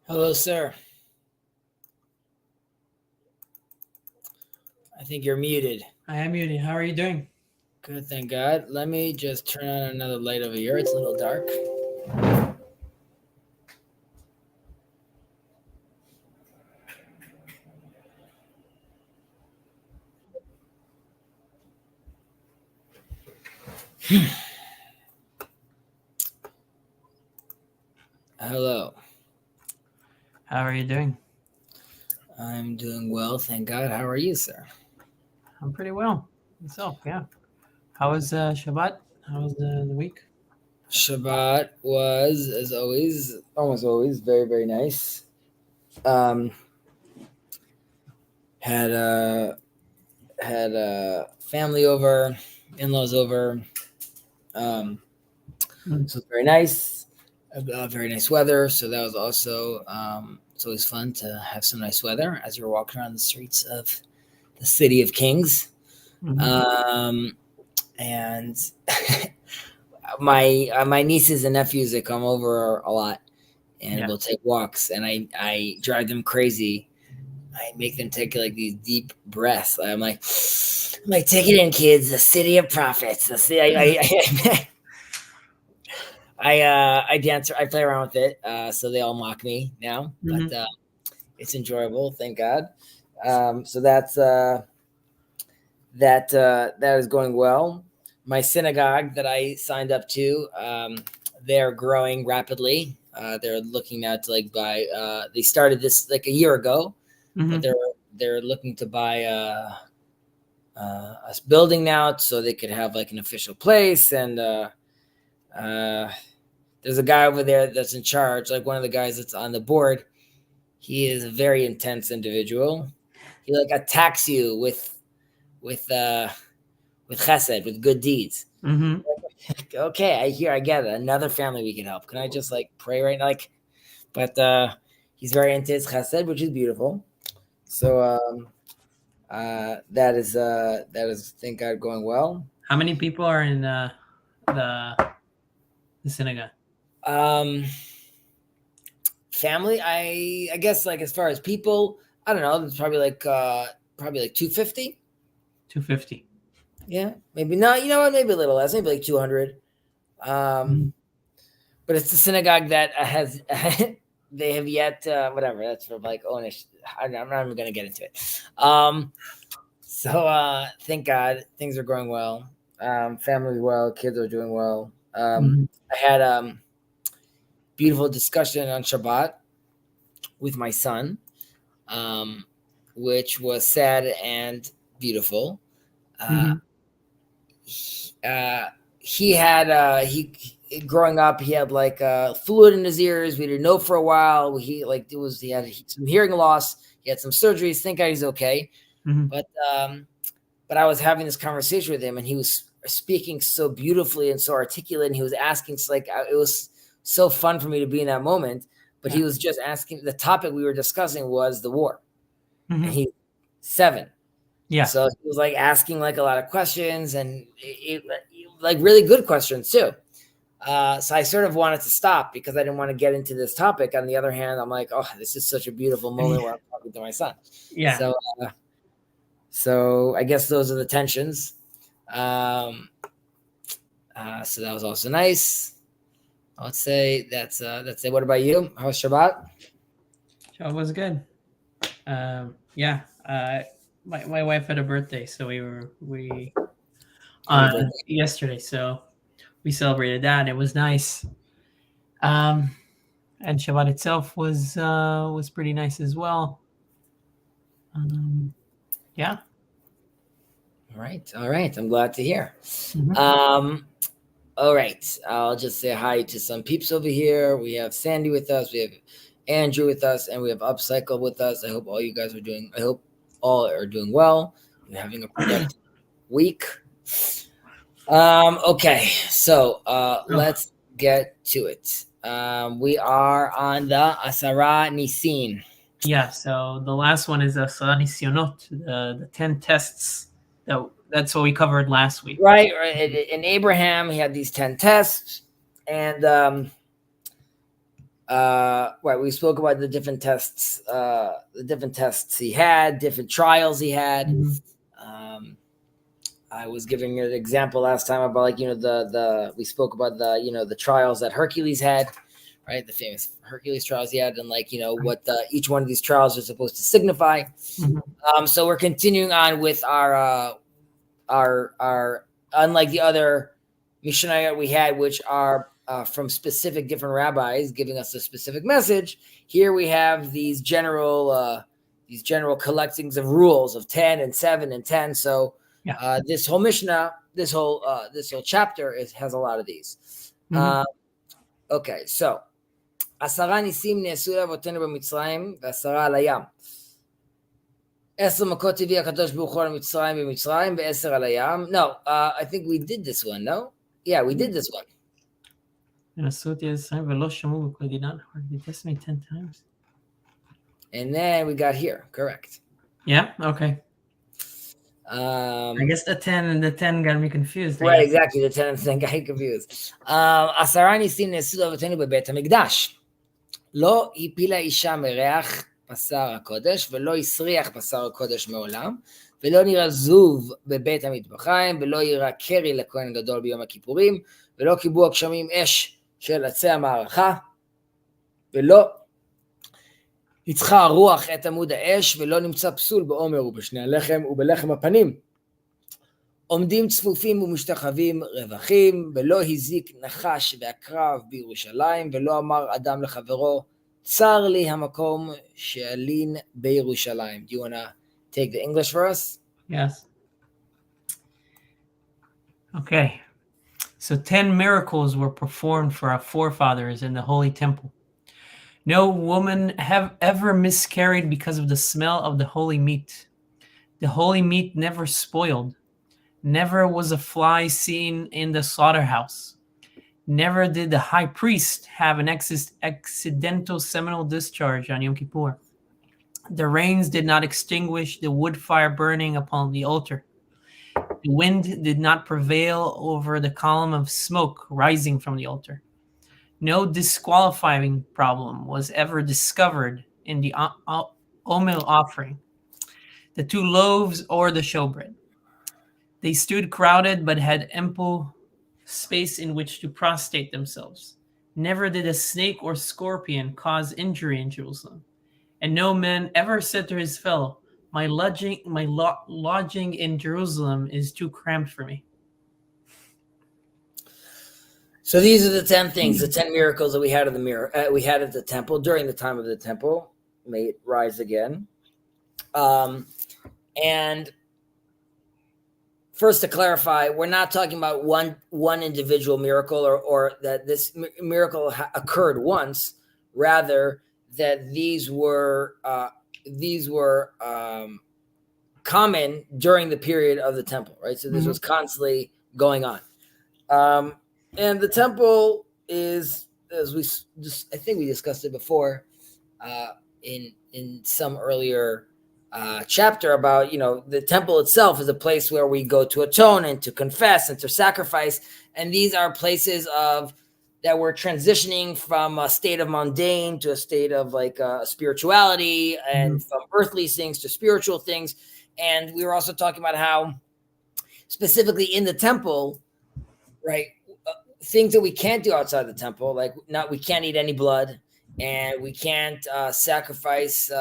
Hello, sir. I think you're muted. I am muted. How are you doing? Good, thank God. Let me just turn on another light over here. It's a little dark. Hello. How are you doing? I'm doing well, thank God. How are you, sir? I'm pretty well. Myself, yeah. How was Shabbat? How was the week? Shabbat was, as always, almost always, very, very nice. Had family over, in-laws over. So it was very nice. Very nice weather. So that was also it's always fun to have some nice weather as you're walking around the streets of the city of Kings. And my nieces and nephews, they come over a lot, and we'll take walks, and I drive them crazy. I make them take like these deep breaths. I'm like, take it in, kids. The city of prophets. The city. I dance. I play around with it, so they all mock me now. But it's enjoyable, thank God. So that is going well. My synagogue that I signed up to, they're growing rapidly. They're looking now to buy. They started this like a year ago, but they're looking to buy a building now so they could have like an official place. And there's a guy over there that's in charge, like one of the guys that's on the board. He is a very intense individual. He attacks you with chesed, with good deeds. Okay, I get it. Another family we can help. Can I just pray right now? But he's very into his chesed, which is beautiful. So that is thank God going well. How many people are in the synagogue? Family, I guess as far as people, I don't know. It's probably probably 250. 250. Yeah, maybe not. You know what? Maybe a little less. Maybe 200. But it's the synagogue that has they have yet whatever. That's for ownish. I'm not even going to get into it. So thank God things are going well. Family's well. Kids are doing well. I had beautiful discussion on Shabbat with my son, which was sad and beautiful. He had growing up, he had fluid in his ears. We didn't know for a while. He had some hearing loss. He had some surgeries. Thank God he's okay. But I was having this conversation with him, and he was speaking so beautifully and so articulate. And he was asking, it was so fun for me to be in that moment. But he was just asking. The topic we were discussing was the war, and he's 7. Yeah. So he was asking a lot of questions, and it really good questions too. So I sort of wanted to stop because I didn't want to get into this topic. On the other hand, I'm like, oh, this is such a beautiful moment where I'm talking to my son. Yeah. So I guess those are the tensions. So that was also nice. I would say that's it. What about you? How was Shabbat? Shabbat was good. Yeah. My wife had a birthday, so we yesterday, so we celebrated that, and it was nice. And Shabbat itself was pretty nice as well. Yeah. All right. I'm glad to hear. All right. I'll just say hi to some peeps over here. We have Sandy with us. We have Andrew with us, and we have Upcycle with us. I hope all you guys are doing. I hope all are doing well. You're having a productive week. Okay. So let's get to it. We are on the Asara Nisin. Yeah. So the last one is Asara Nisionot, the 10 tests. That's what we covered last week. Right. In Abraham, he had these 10 tests, and Right, we spoke about the different tests he had, different trials he had. I was giving an example last time about we spoke about the trials that Hercules had, right? The famous Hercules trials he had, and what each one of these trials are supposed to signify. So we're continuing on with our unlike the other Mishnayot we had, which are from specific different rabbis giving us a specific message. Here we have these general collectings of rules of 10 and 7 and 10. So this whole Mishnah, this whole chapter has a lot of these. Okay, so 10 ניסים נעשו לאבותינו במצרים ו10 על הים. 10 מכות הביא הקדוש ברוך הוא למצרים במצרים ו10 על הים. No, I think we did this one, no? Yeah, we did this one. נעשו אותי 20 ולא שמעו בקול דינן. They tested me 10 times. And then we got here, correct. Yeah, okay. I guess the 10 and the 10 got me confused. Right, exactly. The 10 and 10 got me confused. 10 ניסים נעשו לאבותינו בבית המקדש. לא הפילה אישה מריח בשר הקודש, ולא הסריח בשר הקודש מעולם, ולא נראה זוב בבית המטבחיים, ולא יראה קרי לכהן גדול ביום הכיפורים, ולא קיבו הגשמים אש של עצי המערכה, ולא ניצחה הרוח את עמוד האש, ולא נמצא פסול בעומר ובשני הלחם ובלחם הפנים. עומדים צפופים ומשתחווים רווחים, ולא הזיק נחש ועקרב בירושלים, ולא אמר אדם לחברו, צר לי המקום שאלין בירושלים. Do you want to take the English for us? Yes. Okay. So 10 miracles were performed for our forefathers in the Holy Temple. No woman have ever miscarried because of the smell of the holy meat. The holy meat never spoiled. Never was a fly seen in the slaughterhouse. Never did the high priest have an accidental seminal discharge on Yom Kippur. The rains did not extinguish the wood fire burning upon the altar. The wind did not prevail over the column of smoke rising from the altar. No disqualifying problem was ever discovered in the Omel offering, the 2 loaves or the showbread. They stood crowded but had ample space in which to prostrate themselves. Never did a snake or scorpion cause injury in Jerusalem. And no man ever said to his fellow, my lodging in Jerusalem is too cramped for me. So these are the 10 things, the 10 miracles that we had at the temple during the time of the temple. May it rise again. And first, to clarify, we're not talking about one individual miracle or that this miracle occurred once. Rather, that these were common during the period of the temple, right? So this was constantly going on. And the temple is, as I think we discussed it before, in some earlier chapter about, the temple itself is a place where we go to atone and to confess and to sacrifice. And these are places that we're transitioning from a state of mundane to a state of spirituality, and from earthly things to spiritual things. And we were also talking about how specifically in the temple, right, things that we can't do outside the temple, we can't eat any blood, and we can't sacrifice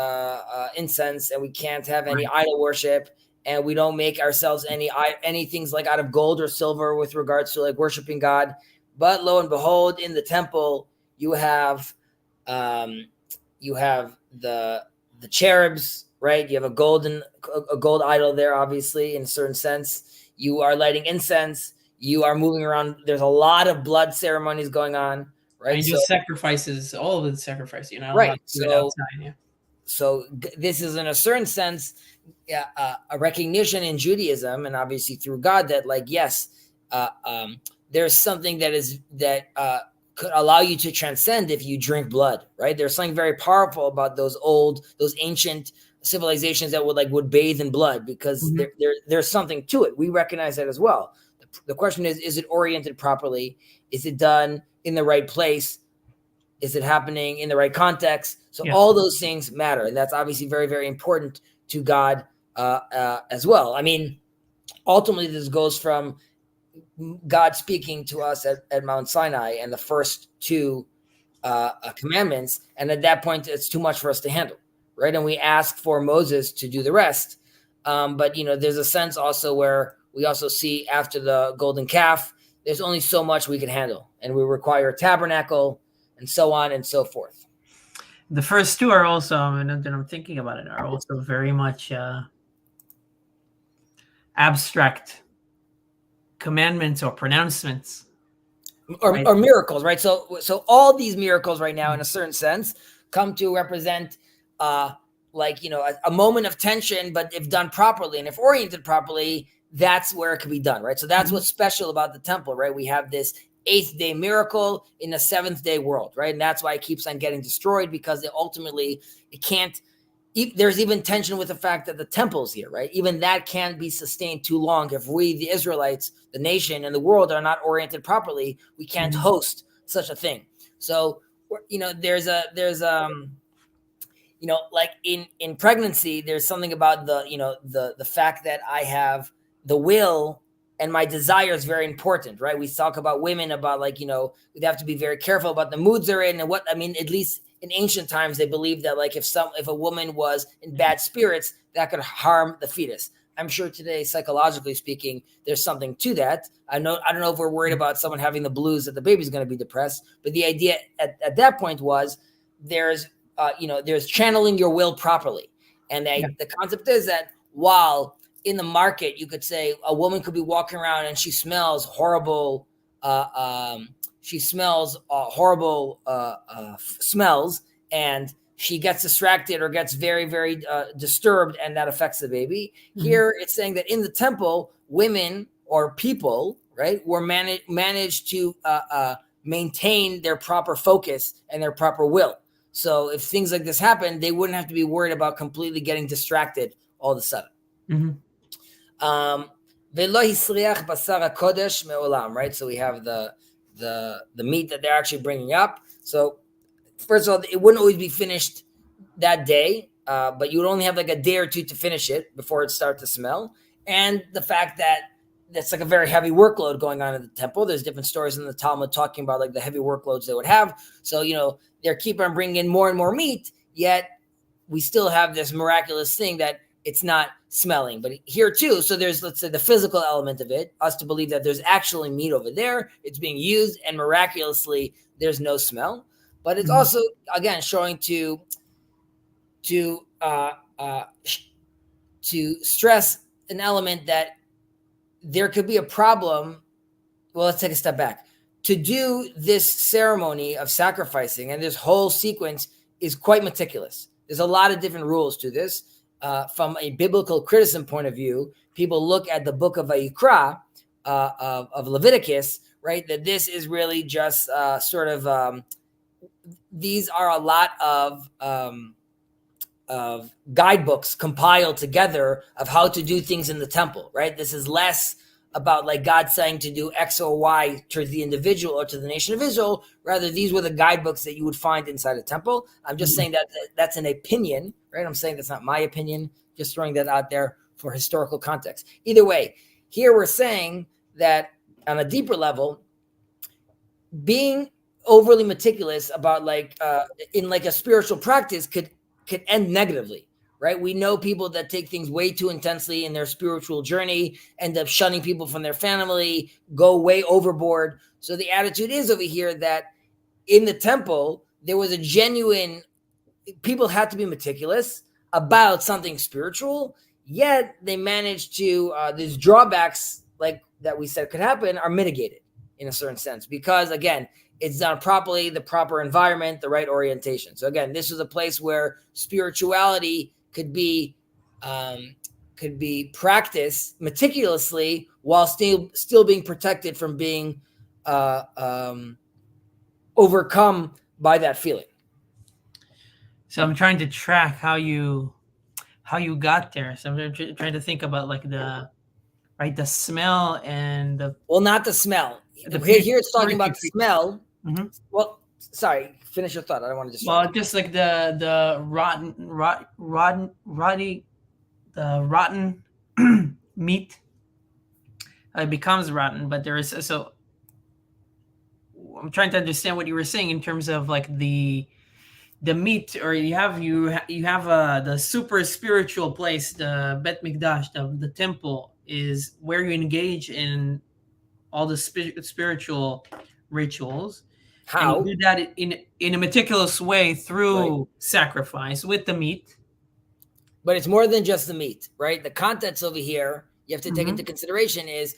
incense, and we can't have any idol worship, and we don't make ourselves any things like out of gold or silver with regards to worshiping God. But lo and behold, in the temple, you have the cherubs, right? You have a gold idol there, obviously, in a certain sense. You are lighting incense. You are moving around. There's a lot of blood ceremonies going on, right? And you sacrifices, all of the sacrifice, right. So this is, in a certain sense, a recognition in Judaism, and obviously through God, that yes, there's something that could allow you to transcend if you drink blood, right? There's something very powerful about those ancient civilizations that would bathe in blood, because there's something to it. We recognize that as well. The question is it oriented properly? Is it done in the right place? Is it happening in the right context? So Yeah. all those things matter, and that's obviously very, very important to God as well. I mean, ultimately, this goes from God speaking to us at Mount Sinai and the first two commandments, and at that point, it's too much for us to handle, right? And we ask for Moses to do the rest. But there's a sense also where we also see after the golden calf, there's only so much we can handle, and we require a tabernacle, and so on and so forth. The first two are also, and then I'm thinking about it, are also very much abstract commandments or pronouncements. Or miracles, right? So all these miracles right now, in a certain sense, come to represent a moment of tension, but if done properly and if oriented properly, that's where it can be done, right? So that's what's special about the temple, right? We have this 8th-day miracle in a 7th-day world, right? And that's why it keeps on getting destroyed, because it can't. There's even tension with the fact that the temple's here, right? Even that can't be sustained too long. If we, the Israelites, the nation, and the world are not oriented properly, we can't host such a thing. So, there's like in pregnancy, there's something about the fact that I have the will and my desire is very important, right? We talk about women about we'd have to be very careful about the moods they're in and at least in ancient times, they believed that if a woman was in bad spirits, that could harm the fetus. I'm sure today, psychologically speaking, there's something to that. I don't know if we're worried about someone having the blues that the baby's going to be depressed, but the idea at that point was there's channeling your will properly. And the concept is that while in the market, you could say a woman could be walking around and she smells horrible, smells, and she gets distracted or gets very, very disturbed, and that affects the baby. Here, it's saying that in the temple, women or people, right, were managed to maintain their proper focus and their proper will. So if things like this happen, they wouldn't have to be worried about completely getting distracted all of a sudden. Right? So we have the meat that they're actually bringing up. So first of all, it wouldn't always be finished that day, but you would only have like a day or two to finish it before it starts to smell. And the fact that that's like a very heavy workload going on at the temple. There's different stories in the Talmud talking about like the heavy workloads they would have. So, they're keeping on bringing in more and more meat, yet we still have this miraculous thing that it's not smelling. But here too, so there's, let's say, the physical element of it, us to believe that there's actually meat over there, it's being used, and miraculously there's no smell. But it's also, again, showing to stress an element that there could be a problem. Well, let's take a step back. To do this ceremony of sacrificing and this whole sequence is quite meticulous. There's a lot of different rules to this. From a biblical criticism point of view, people look at the book of Vayikra, of Leviticus, right? That this is really just these are a lot of guidebooks compiled together of how to do things in the temple, right? This is less about like God saying to do X or Y to the individual or to the nation of Israel. Rather, these were the guidebooks that you would find inside a temple. I'm just saying that that's an opinion, right? I'm saying that's not my opinion, just throwing that out there for historical context. Either way, here we're saying that on a deeper level, being overly meticulous about in like a spiritual practice could end negatively, right? We know people that take things way too intensely in their spiritual journey, end up shunning people from their family, go way overboard. So the attitude is over here that in the temple, there was a genuine, people had to be meticulous about something spiritual, yet they managed to, these drawbacks like that we said could happen are mitigated in a certain sense, because again, it's done properly, the proper environment, the right orientation. So again, this is a place where spirituality could be practiced meticulously while still being protected from being overcome by that feeling. So I'm trying to track how you got there. So I'm trying to think about like the smell and not the smell. Here it's talking about the smell. Well, Sorry, finish your thought. I don't want to Well, distract just like the rotten meat, it becomes rotten. But there is so I'm trying to understand what you were saying in terms of like the meat, or you have the super spiritual place, the Bet Mikdash, the temple is where you engage in all the spiritual rituals, you. and you How? do that in a meticulous way Right. through sacrifice with the meat. But it's more than just the meat, right? The context over here you have to take into consideration is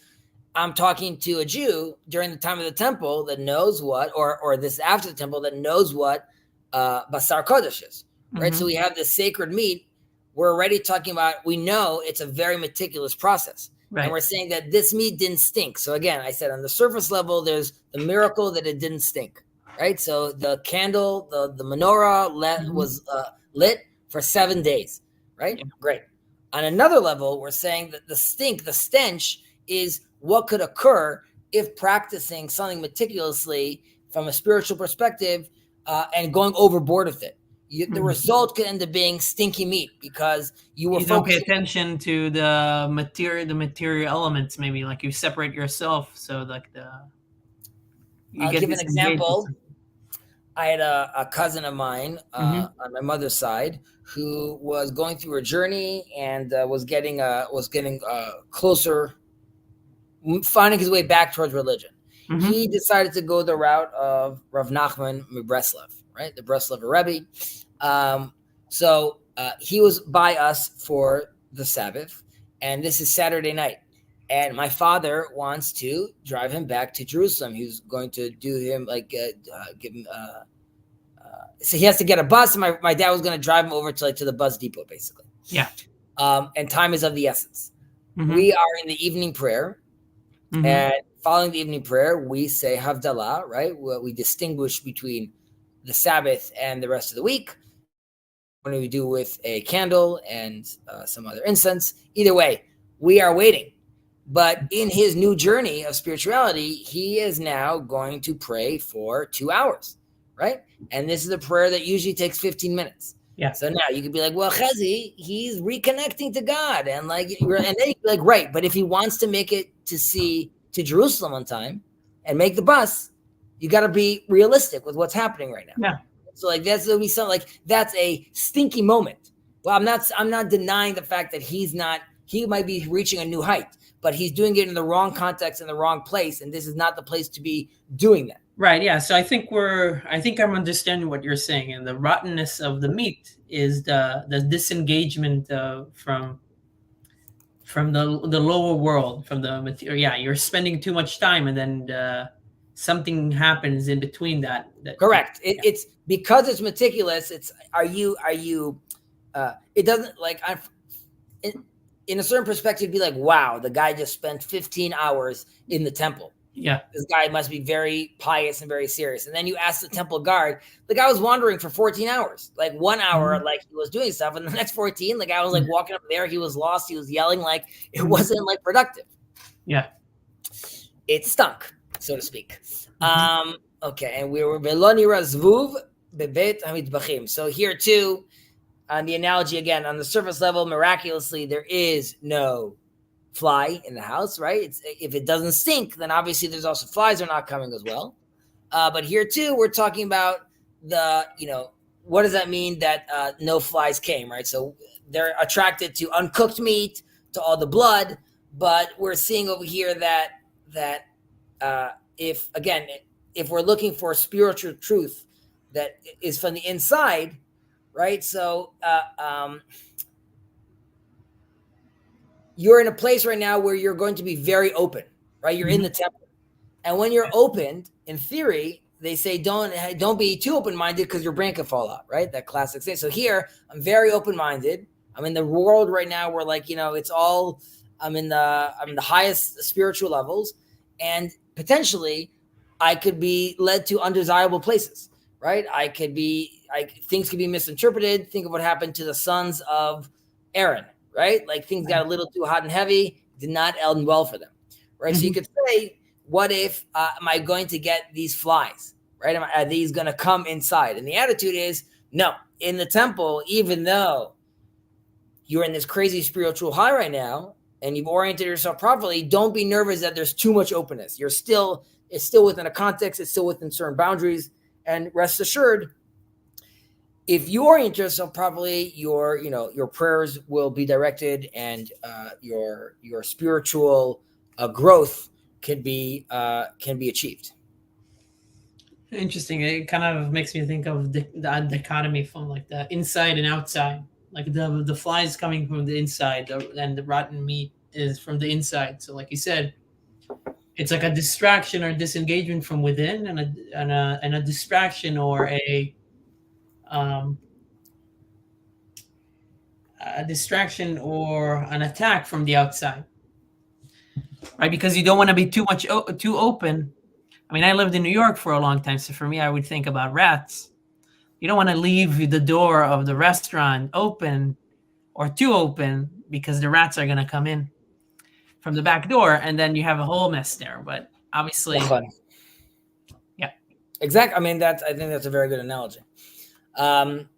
I'm talking to a Jew during the time of the temple that knows what, or this after the temple that knows what basar kodesh is, right? So we have this sacred meat. We're already talking about, we know it's a very meticulous process. Right. And we're saying that this meat didn't stink. So again, I said on the surface level, there's the miracle that it didn't stink, right? So the candle, the menorah was lit for 7 days, right? Yeah. Great. On another level, we're saying that the stench is what could occur if practicing something meticulously from a spiritual perspective and going overboard with it. The result could end up being stinky meat because you don't pay attention to the material elements. Maybe like you separate yourself, so like I'll give an example. I had a cousin of mine on my mother's side who was going through a journey and was getting closer, finding his way back towards religion. He decided to go the route of Rav Nachman Breslev, right? The Breslev Rebbe. So he was by us for the Sabbath, and this is Saturday night. And my father wants to drive him back to Jerusalem. He's going to do him give him. So he has to get a bus. And my dad was going to drive him over to the bus depot, basically. Yeah. And time is of the essence. We are in the evening prayer, and following the evening prayer, we say Havdalah, right? We distinguish between the Sabbath and the rest of the week. What do we do with a candle and some other incense? Either way, we are waiting. But in his new journey of spirituality, he is now going to pray for 2 hours, right? And this is a prayer that usually takes 15 minutes. Yeah. So now you could be like, well, Chezi, he's reconnecting to God. And then you'd be like, right. But if he wants to make it to Jerusalem on time and make the bus, you got to be realistic with what's happening right now. Yeah. So that's a stinky moment. Well, I'm not denying the fact that he might be reaching a new height, but he's doing it in the wrong context, in the wrong place. And this is not the place to be doing that. Right. Yeah. So I think I'm understanding what you're saying. And the rottenness of the meat is the disengagement from the lower world, from the material. Yeah. You're spending too much time, and then something happens in between that. Correct. It's because it's meticulous. It's it doesn't in a certain perspective be like, wow, the guy just spent 15 hours in the temple. Yeah. This guy must be very pious and very serious. And then you ask the temple guard, the guy was wandering for 14 hours, like 1 hour, like he was doing stuff. And the next 14, the guy was like walking up there. He was lost. He was yelling, like it wasn't like productive. Yeah. It stunk, so to speak. Okay. And we were Beloni Razvuv Bebet Hamid Bachim. So here too, on the analogy again, on the surface level, miraculously, there is no fly in the house, right? If it doesn't stink, then obviously there's also flies are not coming as well. But here too, we're talking about what does that mean that no flies came, right? So they're attracted to uncooked meat, to all the blood, but we're seeing over here that if we're looking for spiritual truth that is from the inside, right? So you're in a place right now where you're going to be very open, right? You're in the temple. And when you're opened, in theory, they say don't be too open-minded because your brain can fall out, right? That classic thing. So here, I'm very open-minded. I'm in the world right now where it's all, I'm in the highest spiritual levels, and potentially I could be led to undesirable places, right? Things could be misinterpreted. Think of what happened to the sons of Aaron, right? Like things got a little too hot and heavy, did not end well for them, right? So you could say, what if am I going to get these flies? right? Are these going to come inside? And the attitude is no. In the temple, even though you're in this crazy spiritual high right now and you've oriented yourself properly, don't be nervous that there's too much openness. It's still within a context, it's still within certain boundaries, and rest assured, if you orient yourself properly, your prayers will be directed, and your spiritual growth can be achieved. Interesting. It kind of makes me think of the dichotomy from like the inside and outside. Like the flies coming from the inside, and the rotten meat is from the inside. So, like you said, it's like a distraction or disengagement from within, and a distraction or a distraction or an attack from the outside, right? Because you don't want to be too open. I mean, I lived in New York for a long time, so for me, I would think about rats. You don't want to leave the door of the restaurant open or too open because the rats are going to come in from the back door, and then you have a whole mess there. But obviously, yeah, exactly. I mean, I think that's a very good analogy. The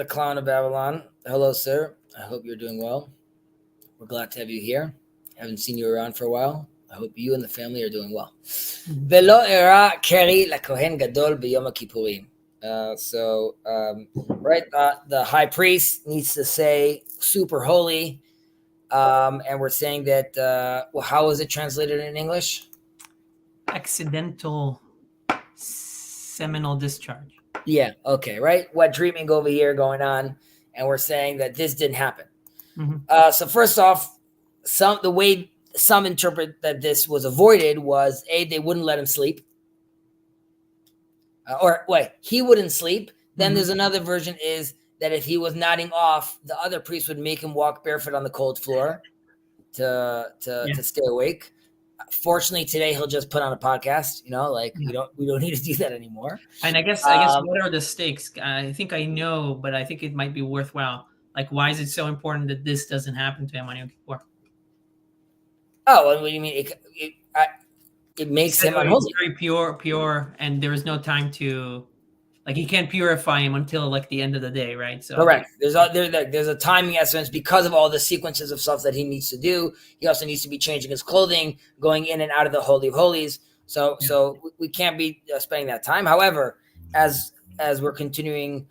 Clown of Babylon. Hello, sir. I hope you're doing well. We're glad to have you here. Haven't seen you around for a while. I hope you and the family are doing well. Velo era keri lakohen gadol b'yom kippurim. Right, the high priest needs to say super holy, and we're saying that. How is it translated in English? Accidental seminal discharge. Yeah. Okay. Right. Wet dreaming over here going on, and we're saying that this didn't happen. Mm-hmm. So first off, the way some interpret that this was avoided was they wouldn't let him sleep, he wouldn't sleep. Then there's another version is that if he was nodding off, the other priest would make him walk barefoot on the cold floor to stay awake. Fortunately, today he'll just put on a podcast. We don't need to do that anymore. And I guess what are the stakes? I think I know, but I think it might be worthwhile. Like, why is it so important that this doesn't happen to him on Yom Kippur? Oh, what do you mean? It makes him unholy. Very pure, and there is no time to, like, he can't purify him until like the end of the day, right? So correct. There's a timing essence because of all the sequences of stuff that he needs to do. He also needs to be changing his clothing, going in and out of the Holy of Holies. So we can't be spending that time. However, as we're continuing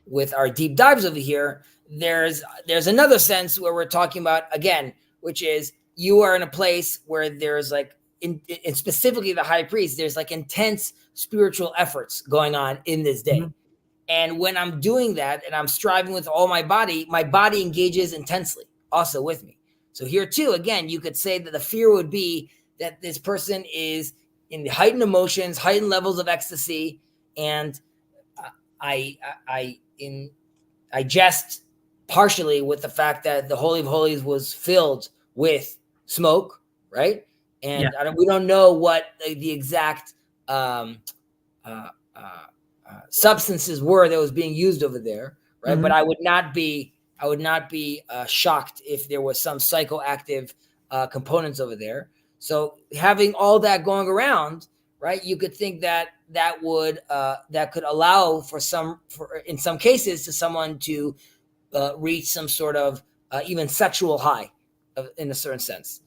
with our deep dives over here, there's another sense where we're talking about again, which is you are in a place where there's like, and specifically the high priest, there's like intense spiritual efforts going on in this day. Mm-hmm. And when I'm doing that and I'm striving with all my body engages intensely also with me. So here too, again, you could say that the fear would be that this person is in heightened emotions, heightened levels of ecstasy. And I jest partially with the fact that the Holy of Holies was filled with smoke, right? And we don't know what the exact substances were that was being used over there, right? Mm-hmm. But I would not be shocked if there was some psychoactive components over there. So having all that going around, right? You could think that could allow for in some cases to someone to reach some sort of even sexual high, in a certain sense.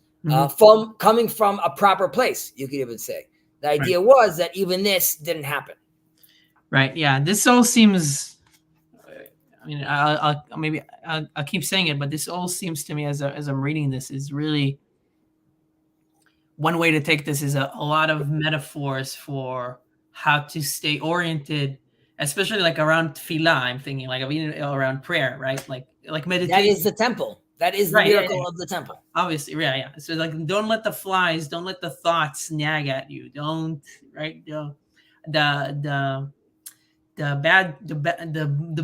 From coming from a proper place, you could even say. The idea was that even this didn't happen. Right. Yeah. This all seems. I mean, I'll keep saying it, but this all seems to me as I'm reading this is really one way to take this is a lot of metaphors for how to stay oriented, especially like around tefillah. I'm thinking like around prayer, right? Like meditation. That is the temple. That is the miracle of the temple. Obviously, yeah. So like, don't let the flies, don't let the thoughts nag at you. Don't, right? The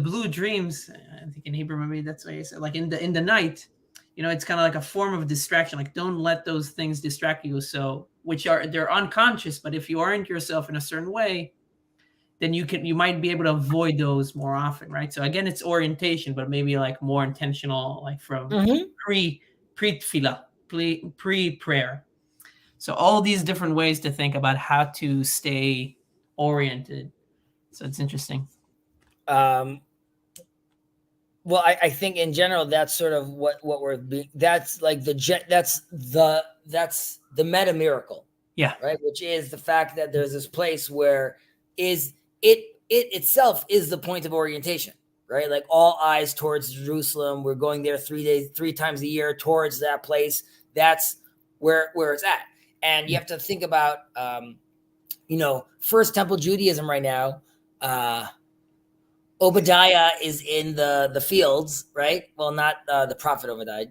blue dreams. I think in Hebrew, maybe that's what you said. Like in the night, it's kind of like a form of distraction. Like, don't let those things distract you. So, they're unconscious, but if you orient yourself in a certain way, then you might be able to avoid those more often, right? So again, it's orientation, but maybe like more intentional, like from pre-tefillah, pre-prayer. So all these different ways to think about how to stay oriented. So it's interesting. Well, I think in general that's sort of what we're being. That's like that's the meta miracle, Yeah. right? Which is the fact that there's this place where it itself is the point of orientation, right? Like all eyes towards Jerusalem. We're going there 3 times a year towards that place. That's where it's at, and you have to think about First Temple Judaism right now. Obadiah is in the fields, right? Well, not the prophet Obadiah.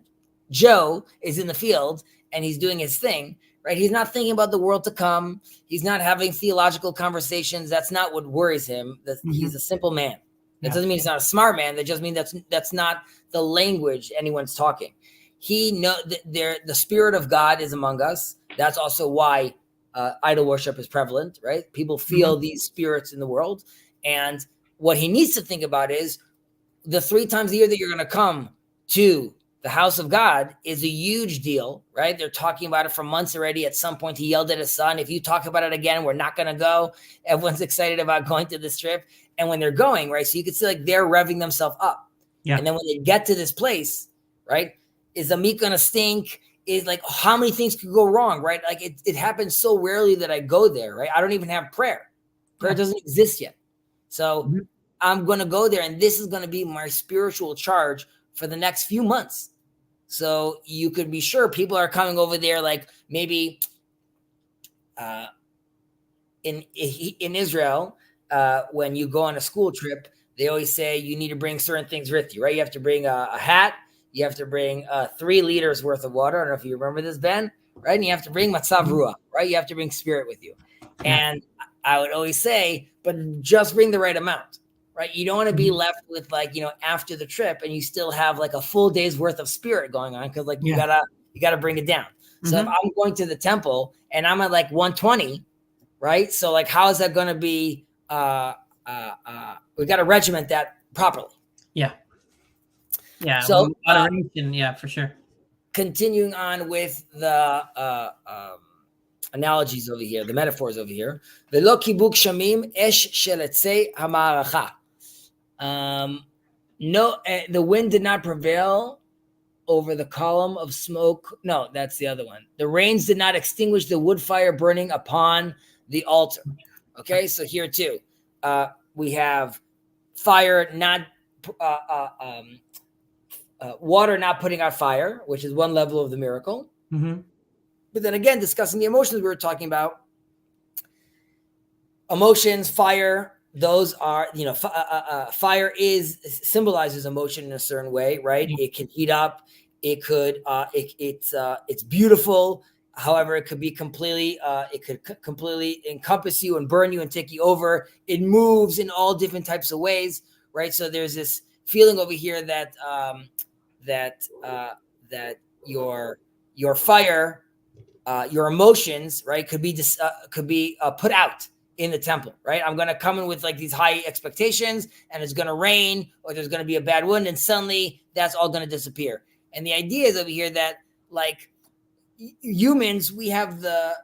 Joe is in the field and he's doing his thing, right? He's not thinking about the world to come. He's not having theological conversations. That's not what worries him. He's a simple man. That doesn't mean he's not a smart man. That just means that's not the language anyone's talking. He the Spirit of God is among us. That's also why idol worship is prevalent, right? People feel these spirits in the world, and what he needs to think about is the 3 times a year that you're going to come to the house of God is a huge deal, right? They're talking about it for months already. At some point, he yelled at his son, if you talk about it again, we're not going to go. Everyone's excited about going to this trip. And when they're going, right, so you can see like they're revving themselves up. Yeah. And then when they get to this place, right, is the meat going to stink? Is like, how many things could go wrong, right? Like it happens so rarely that I go there, right? I don't even have prayer. Prayer doesn't exist yet. So I'm going to go there, and this is going to be my spiritual charge for the next few months. So you could be sure people are coming over there, like maybe in Israel, when you go on a school trip, they always say you need to bring certain things with you, right? You have to bring a hat. You have to bring 3 liters worth of water. I don't know if you remember this, Ben, right? And you have to bring matzav ruach, right? You have to bring spirit with you. And I would always say, but just bring the right amount, right? You don't want to be left with like, after the trip and you still have like a full day's worth of spirit going on. Cause like you gotta bring it down. So if I'm going to the temple and I'm at like 120, right? So like, how is that going to be, we got to regiment that properly. Yeah. Yeah. So moderation, for sure. Continuing on with the, analogies over here, the metaphors over here. Velo kibuk shamim esh sheletzei hamaracha. No, the wind did not prevail over the column of smoke. No, that's the other one. The rains did not extinguish the wood fire burning upon the altar. Okay, so here too, we have fire not, water not putting out fire, which is one level of the miracle. But then again, discussing the emotions we were talking about, emotions, fire, those are, fire symbolizes emotion in a certain way, right? It can heat up. It could, it's beautiful. However, it could be completely, encompass you and burn you and take you over. It moves in all different types of ways, right? So there's this feeling over here that your fire, your emotions, right, could be put out in the temple, right? I'm going to come in with like these high expectations, and it's going to rain, or there's going to be a bad wind, and suddenly that's all going to disappear. And the idea is over here that like humans, we have the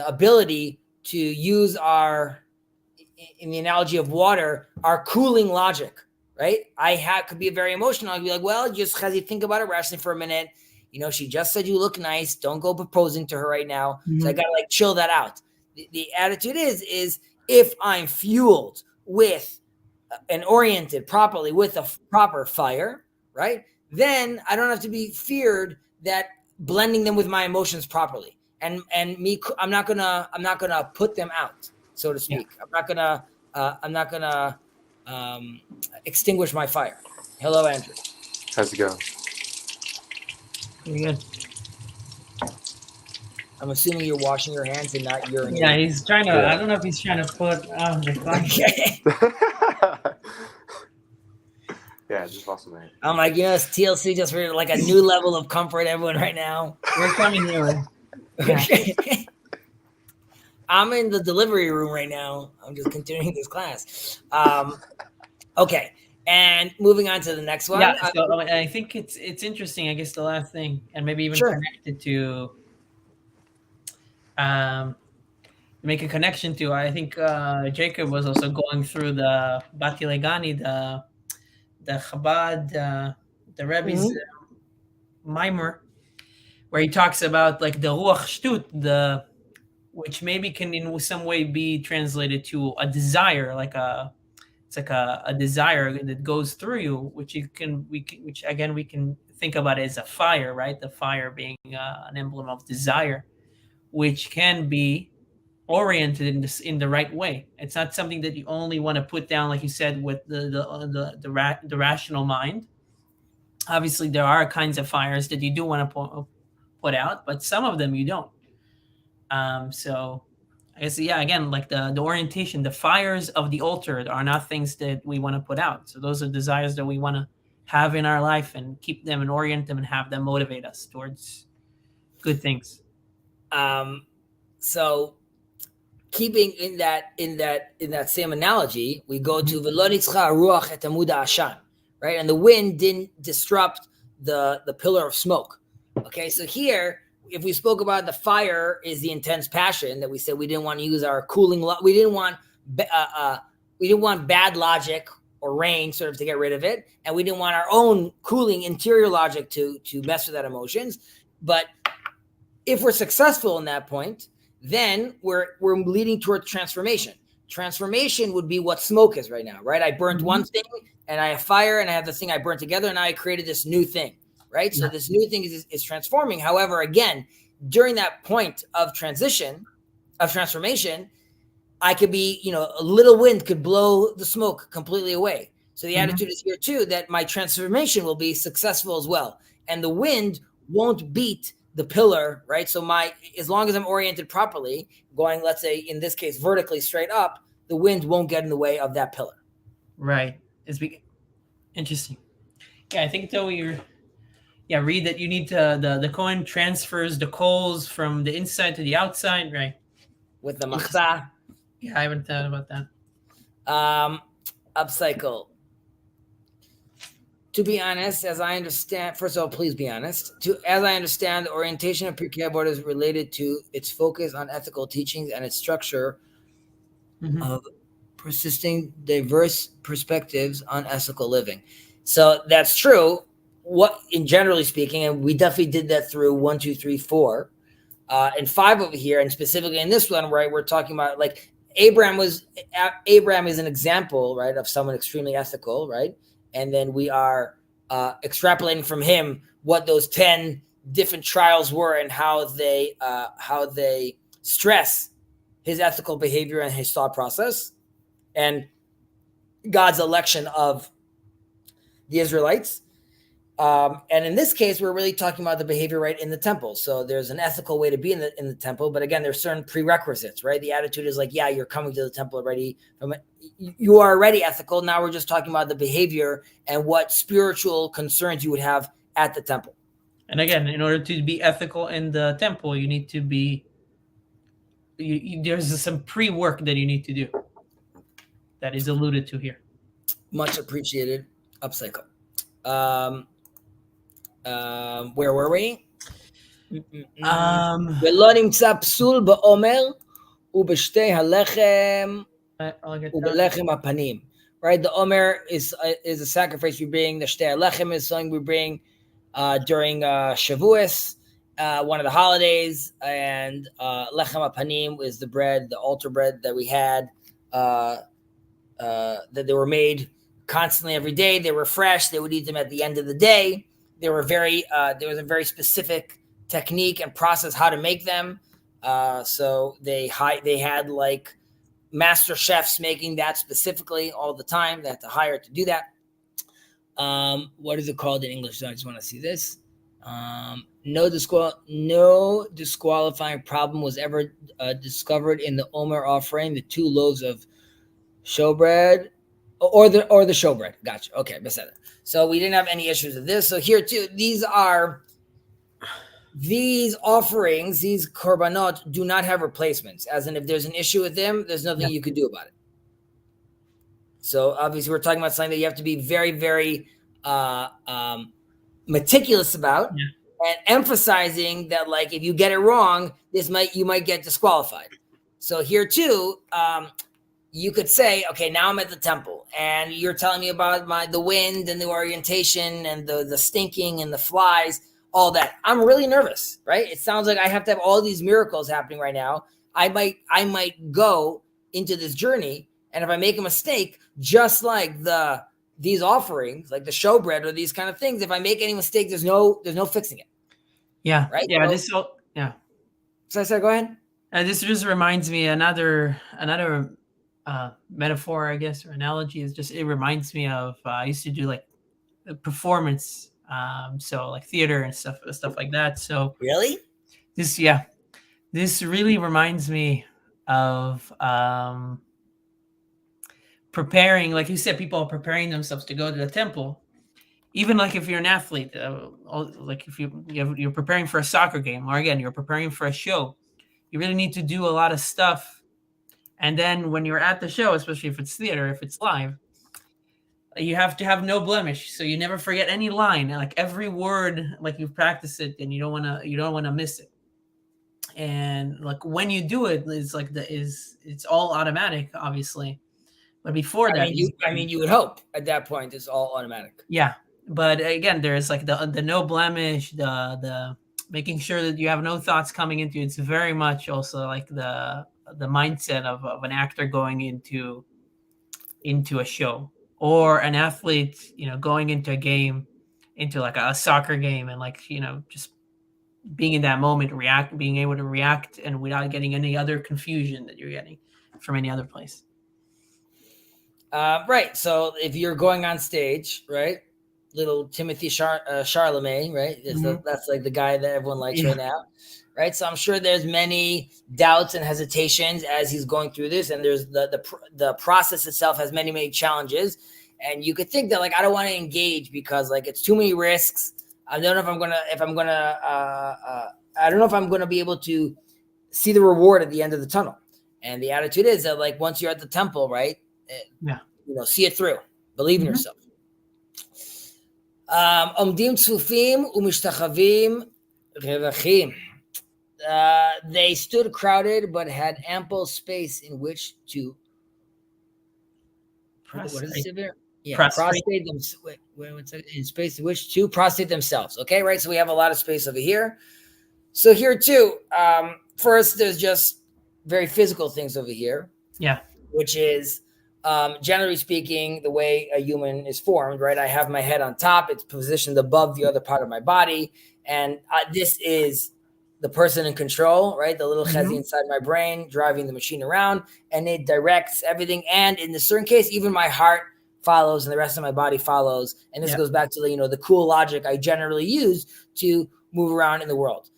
ability to use our, in the analogy of water, our cooling logic, right? Could be very emotional. I'd be like, well, just as you think about it rationally for a minute, she just said you look nice. Don't go proposing to her right now. So I got to like chill that out. The attitude is if I'm fueled with and oriented properly with a proper fire, right? Then I don't have to be feared that blending them with my emotions properly. And me, I'm not gonna put them out, so to speak. Yeah. I'm not gonna extinguish my fire. Hello, Andrew. How's it going? Pretty good. I'm assuming you're washing your hands and not urinating. Yeah, he's trying to. Yeah. I don't know if he's trying to put. Okay. Yeah, just lost my hand. I'm like, it's TLC just for like a new level of comfort, everyone, right now. We're coming here. Okay. I'm in the delivery room right now. I'm just continuing this class. Okay. And moving on to the next one. Yeah, so I think it's interesting. I guess the last thing, and maybe even Sure. connected to, make a connection to. I think Jacob was also going through the Bati Legani, the Chabad, the Rebbe's mimer, where he talks about like the ruach shtut, which maybe can in some way be translated to a desire, it's like a desire that goes through you, which which again we can think about as a fire, right? The fire being an emblem of desire, which can be oriented in the right way. It's not something that you only want to put down, like you said, with the rational mind. Obviously, there are kinds of fires that you do want to put out, but some of them you don't. So I guess, yeah, again, like the orientation, the fires of the altar are not things that we want to put out. So those are desires that we want to have in our life and keep them and orient them and have them motivate us towards good things. So keeping in that same analogy, we go to V'lo nitzcha ruach et amud ha'ashan, right? And the wind didn't disrupt the pillar of smoke. Okay, so here, if we spoke about the fire is the intense passion that we said we didn't want to use our cooling, we didn't want bad logic or rain sort of to get rid of it, and we didn't want our own cooling interior logic to mess with that emotions. But if we're successful in that point, then we're leading towards transformation. Transformation would be what smoke is right now, right? I burnt one thing and I have fire and I have the thing I burnt together and I created this new thing, right? So this new thing is transforming. However, again, during that point of transformation, I could be, a little wind could blow the smoke completely away. So the attitude is here too, that my transformation will be successful as well. And the wind won't beat the pillar, right? So as long as I'm oriented properly, going, let's say in this case, vertically straight up, the wind won't get in the way of that pillar. Right. Interesting. Yeah, I think though read that you need to, the Kohen transfers the coals from the inside to the outside, right? With the machzah. Yeah, I haven't thought about that. Upcycle. To be honest, as I understand, first of all, please be honest. As I understand, the orientation of Pirkei Avot is related to its focus on ethical teachings and its structure of persisting diverse perspectives on ethical living. So that's true. What, in generally speaking, and we definitely did that through 1, 2, 3, 4, and 5 over here, and specifically in this one, right? We're talking about like Abraham is an example, right, of someone extremely ethical, right? And then we are extrapolating from him what those 10 different trials were and how they stress his ethical behavior and his thought process and God's election of the Israelites. And in this case, we're really talking about the behavior right in the temple. So there's an ethical way to be in the temple, but again, there's certain prerequisites, right? The attitude is like, yeah, you're coming to the temple already. You are already ethical. Now we're just talking about the behavior and what spiritual concerns you would have at the temple. And again, in order to be ethical in the temple, you need to be, there's some pre-work that you need to do that is alluded to here. Much appreciated. Upcycle. Where were we? ולא נמצא פסול בעומר ובשתי הלחם ובלחם הפנים. Right, the omer is a sacrifice we bring. The shtei halechem is something we bring during Shavuos, one of the holidays, and lechem hapanim is the bread, the altar bread that we had, that they were made constantly every day. They were fresh. They would eat them at the end of the day. There was a very specific technique and process how to make them. So they had like master chefs making that specifically all the time. They had to hire to do that. What is it called in English? So I just want to see this. No disqualifying problem was ever discovered in the Omer offering, the 2 loaves of showbread. Or the showbread. Gotcha. Okay, beseder. So we didn't have any issues with this. So here too, these offerings, these korbanot, do not have replacements. As in, if there's an issue with them, there's nothing you could do about it. So obviously we're talking about something that you have to be very, very meticulous about, and emphasizing that, like, if you get it wrong, you might get disqualified. So here too, you could say, okay, now I'm at the temple and you're telling me about the wind and the orientation and the stinking and the flies, all that. I'm really nervous, right? It sounds like I have to have all these miracles happening right now. I might go into this journey, and if I make a mistake, just like these offerings, like the showbread or these kind of things, if I make any mistake, there's no fixing it. Yeah. Right. Yeah. So I said, go ahead. This just reminds me another metaphor, I guess, or analogy is just, it reminds me of, I used to do like performance. So like theater and stuff like that. So really, this really reminds me of preparing, like you said, people are preparing themselves to go to the temple. Even like if you're an athlete, like if you're preparing for a soccer game, or again, you're preparing for a show, you really need to do a lot of stuff. And then when you're at the show, especially if it's theater, if it's live, you have to have no blemish, so you never forget any line, like every word, like you've practiced it, and you don't want to miss it. And like when you do it, it's like it's all automatic, obviously. But before that, you would hope at that point it's all automatic. Yeah, but again, there's like the no blemish, the making sure that you have no thoughts coming into it. It's very much also like the mindset of an actor going into a show, or an athlete, going into a game, into like a soccer game, and like, just being in that moment, being able to react, and without getting any other confusion that you're getting from any other place. Right. So if you're going on stage, right, little Timothy Charlemagne, right? That's like the guy that everyone likes right now, right? So I'm sure there's many doubts and hesitations as he's going through this, and there's the process itself has many, many challenges, and you could think that, like, I don't want to engage because, like, it's too many risks. I don't know if I'm gonna be able to see the reward at the end of the tunnel. And the attitude is that, like, once you're at the temple, right? See it through. Believe in yourself. Omdim tzufim umishtachavim revachim. They stood crowded, but had ample space in which to. What does it say there? Yeah, prostrate them. In space in which to prostrate themselves. Okay, right. So we have a lot of space over here. So here too. First, there's just very physical things over here. Yeah, which is. Generally speaking, the way a human is formed, right? I have my head on top. It's positioned above the other part of my body. And this is the person in control, right? The little Chezi inside my brain driving the machine around, and it directs everything. And in a certain case, even my heart follows and the rest of my body follows. And this goes back to the cool logic I generally use to move around in the world.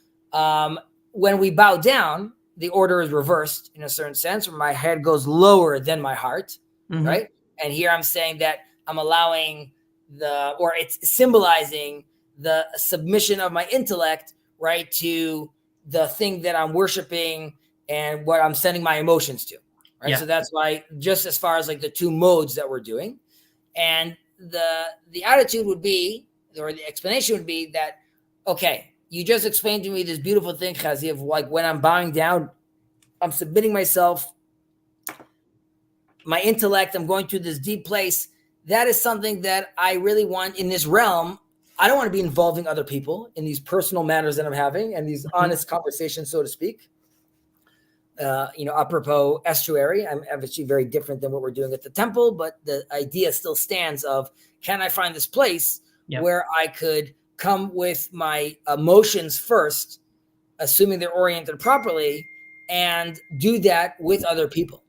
When we bow down, the order is reversed in a certain sense, where my head goes lower than my heart. Right. And here I'm saying that I'm allowing it's symbolizing the submission of my intellect, right, to the thing that I'm worshiping and what I'm sending my emotions to. Right. So that's why, just as far as like the two modes that we're doing, and the attitude would be, or the explanation would be that, okay, you just explained to me this beautiful thing, Chezi, of like when I'm bowing down, I'm submitting myself, my intellect, I'm going to this deep place. That is something that I really want in this realm. I don't want to be involving other people in these personal matters that I'm having and these honest conversations, so to speak. Apropos estuary, I'm obviously very different than what we're doing at the temple, but the idea still stands of, can I find this place where I could come with my emotions first, assuming they're oriented properly, and do that with other people.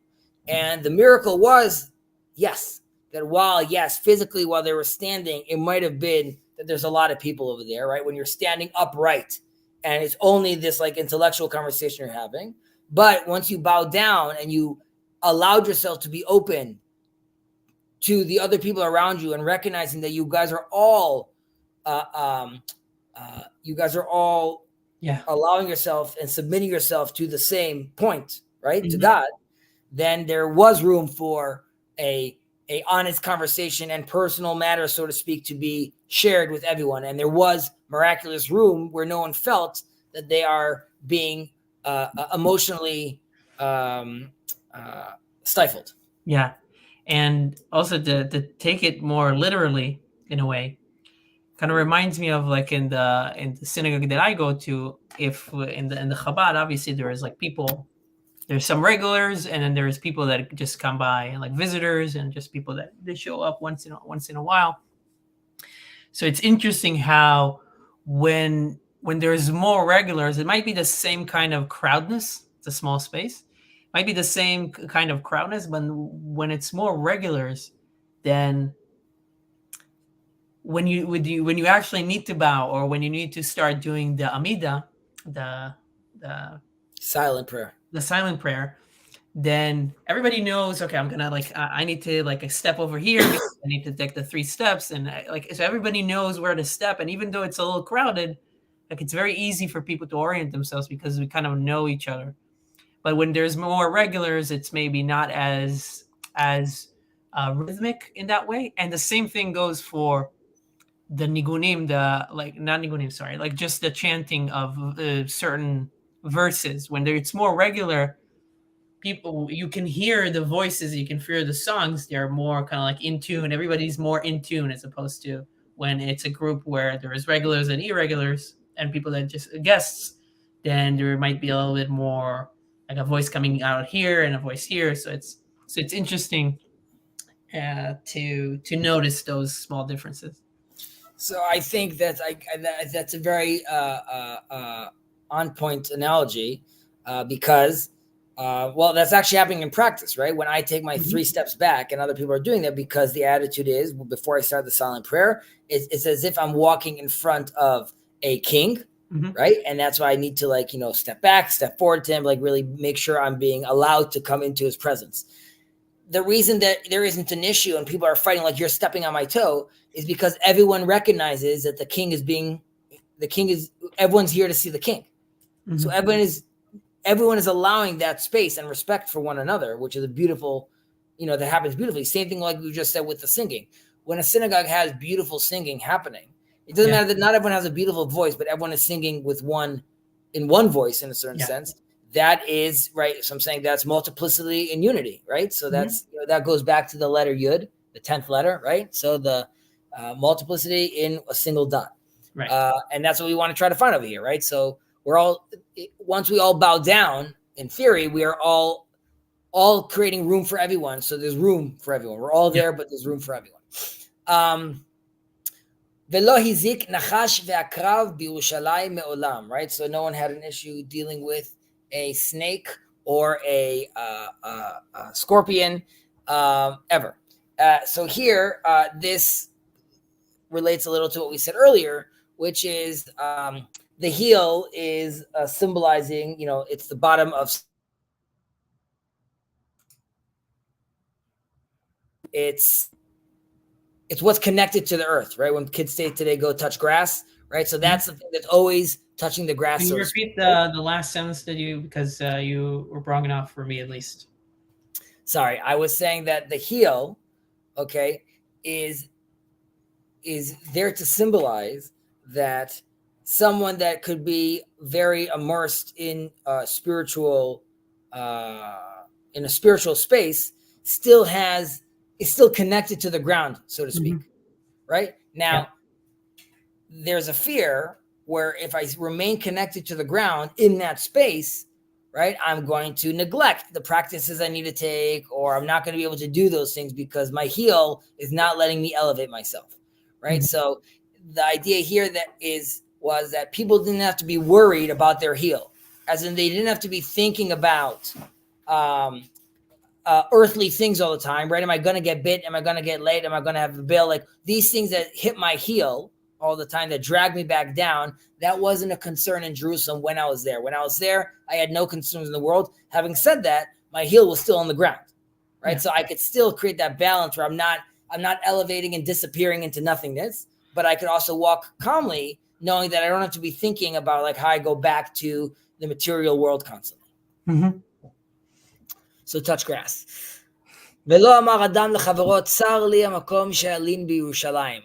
And the miracle was, that physically while they were standing, it might have been that there's a lot of people over there, right? When you're standing upright and it's only this like intellectual conversation you're having. But once you bow down and you allowed yourself to be open to the other people around you and recognizing that you guys are all allowing yourself and submitting yourself to the same point, right? To God. Then there was room for a a honest conversation and personal matter, so to speak, to be shared with everyone. And there was miraculous room where no one felt that they are being emotionally stifled. Yeah. And also to take it more literally in a way, kind of reminds me of like in the synagogue that I go to. If in the Chabad, obviously there is like people, there's some regulars, and then there's people that just come by and like visitors, and just people that they show up once in a while. So it's interesting how when there's more regulars, it might be the same kind of crowdness. It's a small space, might be the same kind of crowdness, but when it's more regulars, then when you actually need to bow, or when you need to start doing the Amida, the silent prayer, then everybody knows, okay, I'm gonna like I need to like a step over here because I need to take the 3 steps, and so everybody knows where to step. And even though it's a little crowded, like it's very easy for people to orient themselves because we kind of know each other. But when there's more regulars, it's maybe not as rhythmic in that way. And the same thing goes for the nigunim, like just the chanting of certain verses. When it's more regular, people, you can hear the voices, you can hear the songs, they're more kind of like in tune. Everybody's more in tune, as opposed to when it's a group where there is regulars and irregulars and people that just guests, then there might be a little bit more like a voice coming out here and a voice here. So it's interesting to notice those small differences. So I think that's a very on point analogy because that's actually happening in practice, right? When I take my 3 steps back and other people are doing that, because the attitude is, before I start the silent prayer, it's as if I'm walking in front of a king, right? And that's why I need to step back, step forward to him, like really make sure I'm being allowed to come into his presence. The reason that there isn't an issue and people are fighting like you're stepping on my toe is because everyone recognizes that everyone's here to see the king. So everyone is allowing that space and respect for one another, which is a beautiful, that happens beautifully. Same thing like we just said with the singing. When a synagogue has beautiful singing happening, it doesn't matter that not everyone has a beautiful voice, but everyone is singing in one voice in a certain sense. That is right. So I'm saying that's multiplicity in unity, right? So that's that goes back to the letter Yud, the 10th letter, right? So the multiplicity in a single dot, right? And that's what we want to try to find over here, right? So once we all bow down, in theory, we are all creating room for everyone. So there's room for everyone. We're all there, but there's room for everyone. Velo hizik nachash ve'akrav b'Yerushalayim me'olam, right? So no one had an issue dealing with a snake or a scorpion ever. So here, this relates a little to what we said earlier, which is the heel is symbolizing, it's the bottom of. It's what's connected to the earth, right? When kids say today, go touch grass, right? So that's the thing that's always touching the grass. Can you repeat the last sentence because you were wrong enough for me at least. Sorry, I was saying that the heel, okay, is there to symbolize that someone that could be very immersed in a spiritual space is still connected to the ground, so to speak, right? Now, there's a fear where if I remain connected to the ground in that space, right, I'm going to neglect the practices I need to take, or I'm not going to be able to do those things because my heel is not letting me elevate myself, right? So the idea here was that people didn't have to be worried about their heel, as in they didn't have to be thinking about earthly things all the time, right? Am I going to get bit? Am I going to get late? Am I going to have a bill? Like these things that hit my heel all the time, that drag me back down, that wasn't a concern in Jerusalem when I was there. When I was there, I had no concerns in the world. Having said that, my heel was still on the ground, right? Yeah. So I could still create that balance where I'm not elevating and disappearing into nothingness, but I could also walk calmly, knowing that I don't have to be thinking about like how I go back to the material world constantly. So touch grass. ולא אמר אדם לחברו, צר לי המקום שאלין בירושלים.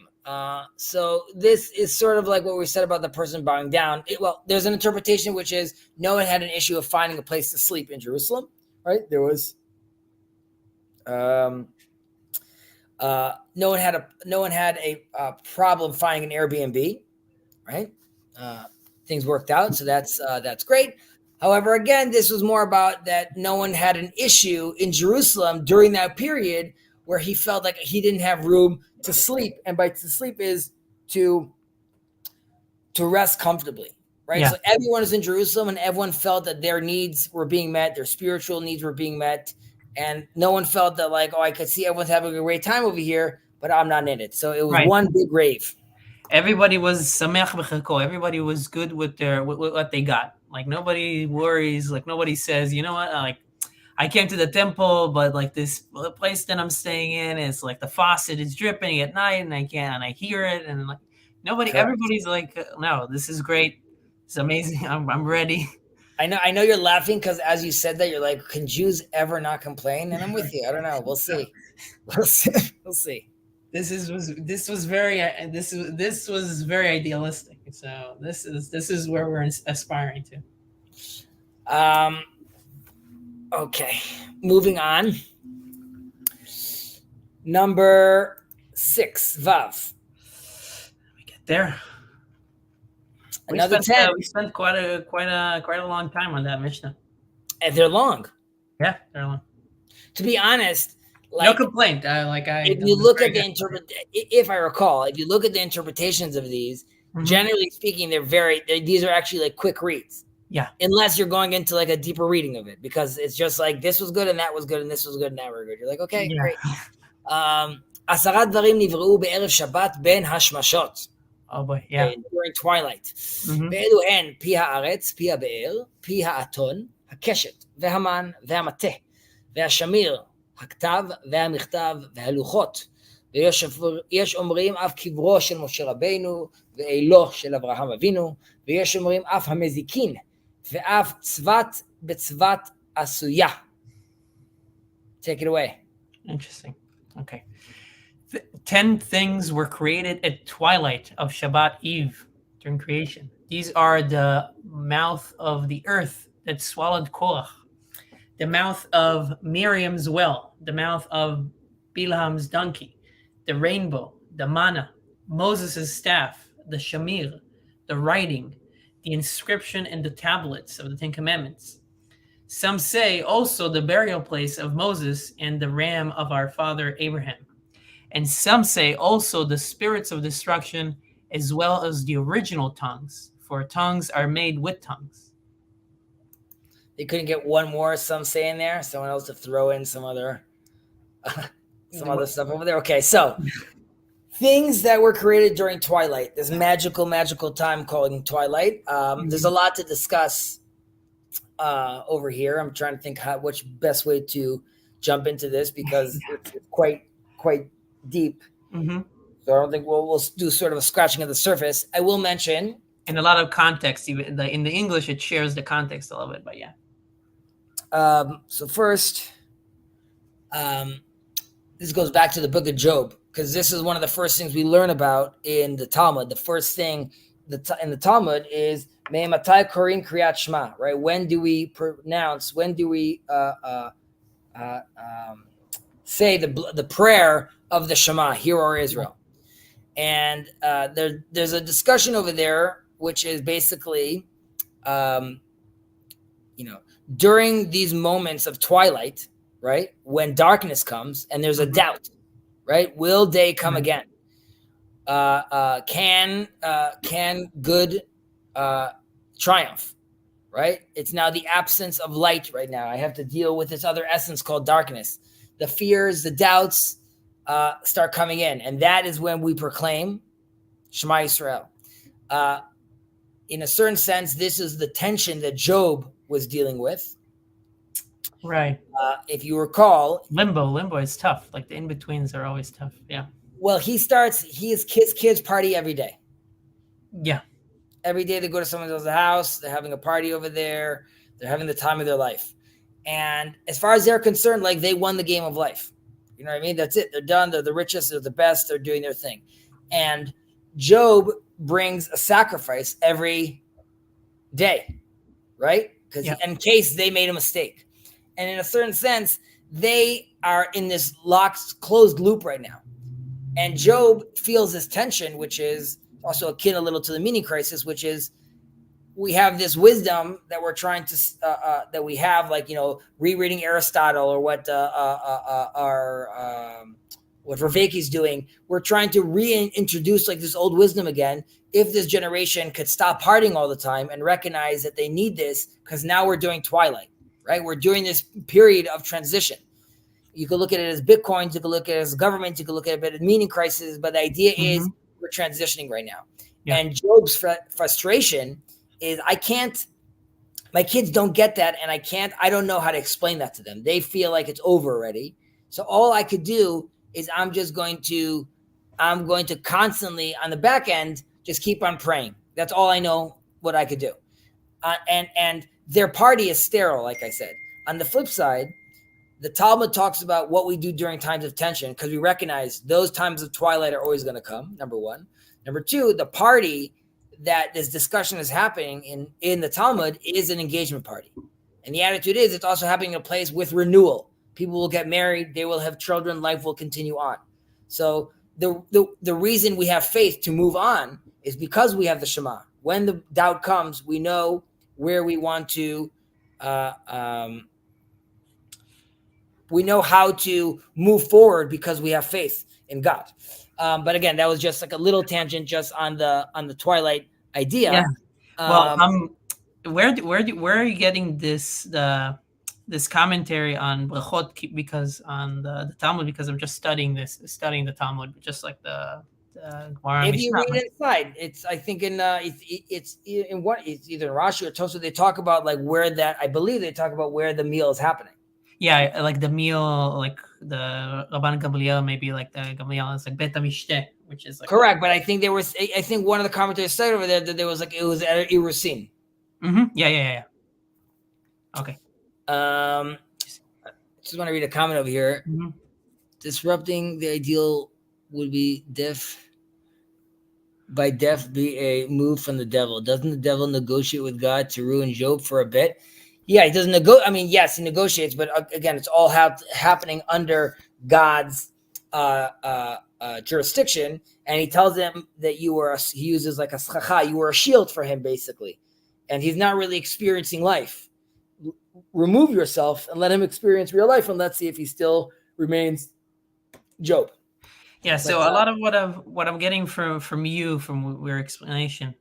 So this is sort of like what we said about the person bowing down. There's an interpretation which is no one had an issue of finding a place to sleep in Jerusalem, right? There was no one had a problem finding an Airbnb, right? Things worked out, so that's great. However, again, this was more about that no one had an issue in Jerusalem during that period where he felt like he didn't have room to sleep, and by to sleep is to rest comfortably, right? Yeah. So everyone was in Jerusalem, and everyone felt that their needs were being met, their spiritual needs were being met, and no one felt that like, oh, I could see everyone's having a great time over here, but I'm not in it. So it was one big rave. Everybody was sameach b'chilko. Everybody was good with what they got. Like nobody worries. Like nobody says, you know what? Like I came to the temple, but like this place that I'm staying in is like the faucet is dripping at night, and I can't, and I hear it, and like nobody. Correct. Everybody's like, no, this is great. It's amazing. I'm ready. I know you're laughing because as you said that, you're like, can Jews ever not complain? And I'm with you. I don't know. We'll see. We'll see. This was very idealistic. So this is where we're aspiring to. Okay, moving on. Number 6, Vav. We get there. Another 10. We spent quite a long time on that Mishnah. And they're long. Yeah, they're long. To be honest, like, no complaint. If you look at if I recall, if you look at the interpretations of these, generally speaking, these are actually like quick reads. Yeah. Unless you're going into like a deeper reading of it, because it's just like this was good and that was good and this was good and that was good. You're like, okay, great. 10 דברים נבראו בערב שבת בין השמשות. Oh boy, yeah. During twilight. ואלו הן פי הארץ, פי הבאר, פי האתון, הקשת, והמן, והמטה, והשמיר, הכתב, והמכתב, והלוחות. ויש אומרים אף קברו של משה רבינו, ואילו של אברהם אבינו, ויש אומרים אף המזיקין, ואף צבת בצבת עשויה. Take it away. Interesting. Okay. 10 things were created at twilight of Shabbat Eve during creation. These are the mouth of the earth that swallowed Korach, the mouth of Miriam's well, the mouth of Bilam's donkey, the rainbow, the manna, Moses' staff, the shamir, the writing, the inscription and the tablets of the Ten Commandments. Some say also the burial place of Moses and the ram of our father Abraham. And some say also the spirits of destruction as well as the original tongues, for tongues are made with tongues. They couldn't get one more, some say in there, someone else to throw in some other stuff over there. Okay, so things that were created during twilight, this magical time called twilight. There's a lot to discuss over here. I'm trying to think which best way to jump into this because it's quite deep. Mm-hmm. So I don't think we'll do sort of a scratching of the surface. I will mention in a lot of context, even in the English, it shares the context a little bit, but yeah. So first, this goes back to the book of Job, because this is one of the first things we learn about in the Talmud. The first thing in the Talmud is Me'matai Korin Kriyat Shema, right? When do we say the prayer of the Shema, Hear, O Israel? And there's a discussion over there, which is basically, during these moments of twilight, right, when darkness comes and there's a doubt, right? Will day come again? Can good triumph, right? It's now the absence of light right now. I have to deal with this other essence called darkness. The fears, the doubts start coming in. And that is when we proclaim Shema Yisrael. In a certain sense, this is the tension that Job was dealing with. Right. If you recall, limbo is tough. Like the in-betweens are always tough. Yeah. Well, his kids party every day. Yeah. Every day they go to someone else's house. They're having a party over there. They're having the time of their life. And as far as they're concerned, like they won the game of life. You know what I mean? That's it. They're done. They're the richest. They're the best. They're doing their thing. And Job brings a sacrifice every day, right? Because in case they made a mistake. And in a certain sense, they are in this locked, closed loop right now. And Job feels this tension, which is also akin a little to the mini crisis, which is we have this wisdom that we're trying to that we have, like, rereading Aristotle or what Vervaeke's doing. We're trying to reintroduce like this old wisdom again. If this generation could stop partying all the time and recognize that they need this, because now we're doing twilight, right? We're doing this period of transition. You could look at it as Bitcoin, you could look at it as government, you could look at it as meaning crisis, but the idea is we're transitioning right now. Yeah. And Job's frustration is my kids don't get that, and I don't know how to explain that to them. They feel like it's over already. So all I could do is I'm going to constantly on the back end just keep on praying. That's all I know what I could do. And their party is sterile, like I said. On the flip side, the Talmud talks about what we do during times of tension, because we recognize those times of twilight are always going to come, number one. Number two, the party that this discussion is happening in the Talmud is an engagement party. And the attitude is it's also happening in a place with renewal. People will get married, they will have children, life will continue on. So the reason we have faith to move on is because we have the Shema. When the doubt comes, we know where we want to we know how to move forward because we have faith in God. But again, that was just like a little tangent just on the twilight idea. Yeah. Well, where are you getting this commentary on Brachot? Because on the Talmud, because I'm just studying the Talmud, just like the Gemara. If you read inside, it's I think in it's either Rashi or Tosafot. They talk about like where that I believe they talk about where the meal is happening. Yeah, like the meal, like the Rabban Gamliel, maybe like the Gamliel is like Bet HaMishteh, which is like correct. But I think one of the commentators said over there that there was like it was at Irusin. Yeah. Okay. Just want to read a comment over here. Disrupting the ideal would be by death be a move from the devil. Doesn't the devil negotiate with God to ruin Job for a bit? Yeah, he doesn't negotiate. I mean, yes, he negotiates, but again, it's all happening under God's jurisdiction. And he tells him that he uses like a schacha, you were a shield for him, basically. And he's not really experiencing life. Remove yourself and let him experience real life, and let's see if he still remains Job. Yeah, so a lot of what I'm getting from your explanation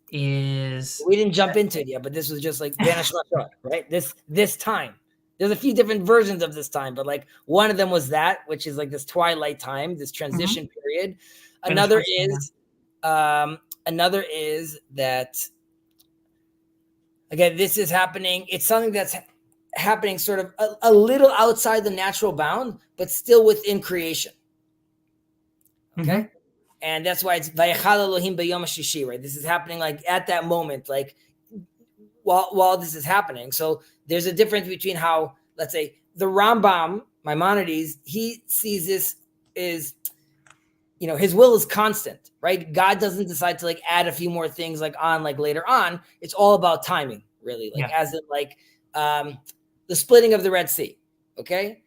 is we didn't jump into it yet, but this was just like Banish Mashal, right? This time. There's a few different versions of this time, but like one of them was that, which is like this twilight time, this transition period. Another is that again, this is happening. It's something that's happening sort of a little outside the natural bound, but still within creation. Okay. And that's why it's Vayachal Elohim b'yom hashishi, right? This is happening like at that moment, like while this is happening. So there's a difference between how, let's say, the Rambam, Maimonides, he sees this is, his will is constant, right? God doesn't decide to like add a few more things like later on. It's all about timing, really. Like as in like the splitting of the Red Sea. Okay.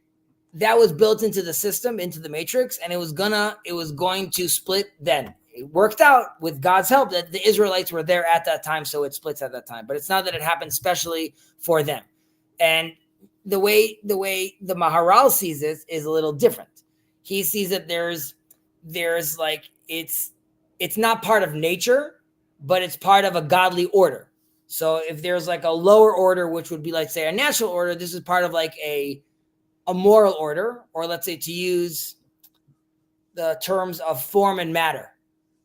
That was built into the system, into the matrix, and it was going to split then. It worked out with God's help that the Israelites were there at that time, so it splits at that time. But it's not that it happened specially for them. And the way the Maharal sees it is a little different. He sees that there's like it's not part of nature, but it's part of a godly order. So if there's like a lower order, which would be like, say, a natural order, this is part of like a moral order, or let's say to use the terms of form and matter,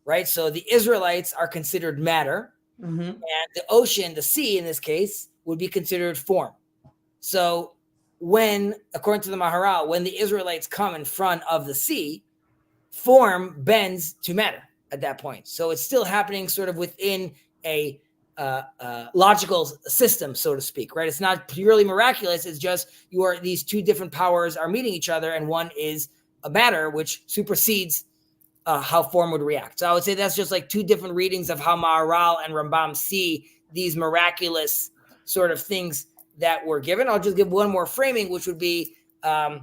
right? So the Israelites are considered matter, and the ocean, the sea in this case, would be considered form. So according to the Maharal, when the Israelites come in front of the sea, form bends to matter at that point. So it's still happening sort of within a logical system, so to speak, right? It's not purely miraculous. It's just these two different powers are meeting each other, and one is a matter which supersedes how form would react. So I would say that's just like two different readings of how Maharal and Rambam see these miraculous sort of things that were given. I'll just give one more framing, which would be a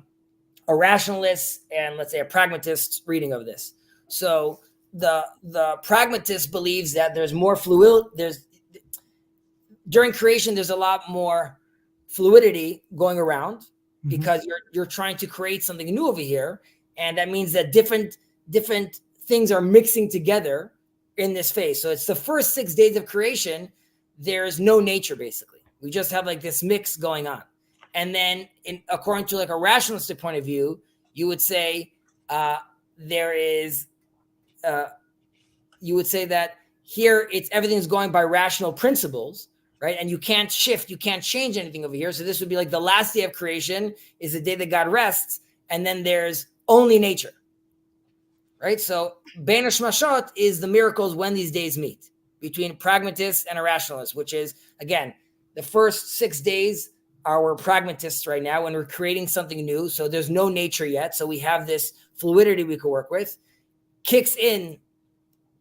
rationalist and, let's say, a pragmatist reading of this. So the pragmatist believes that there's more during creation, there's a lot more fluidity going around because you're trying to create something new over here. And that means that different things are mixing together in this phase. So it's the first 6 days of creation. There's no nature, basically. We just have like this mix going on. And then according to like a rationalistic point of view, you would say you would say that here everything's going by rational principles, right? And you can't shift, you can't change anything over here. So this would be like the last day of creation is the day that God rests. And then there's only nature, right? So Bein Hashmashot is the miracles when these days meet between pragmatists and a rationalist, which is, again, the first 6 days are we're pragmatists right now when we're creating something new. So there's no nature yet. So we have this fluidity we could work with. Kicks in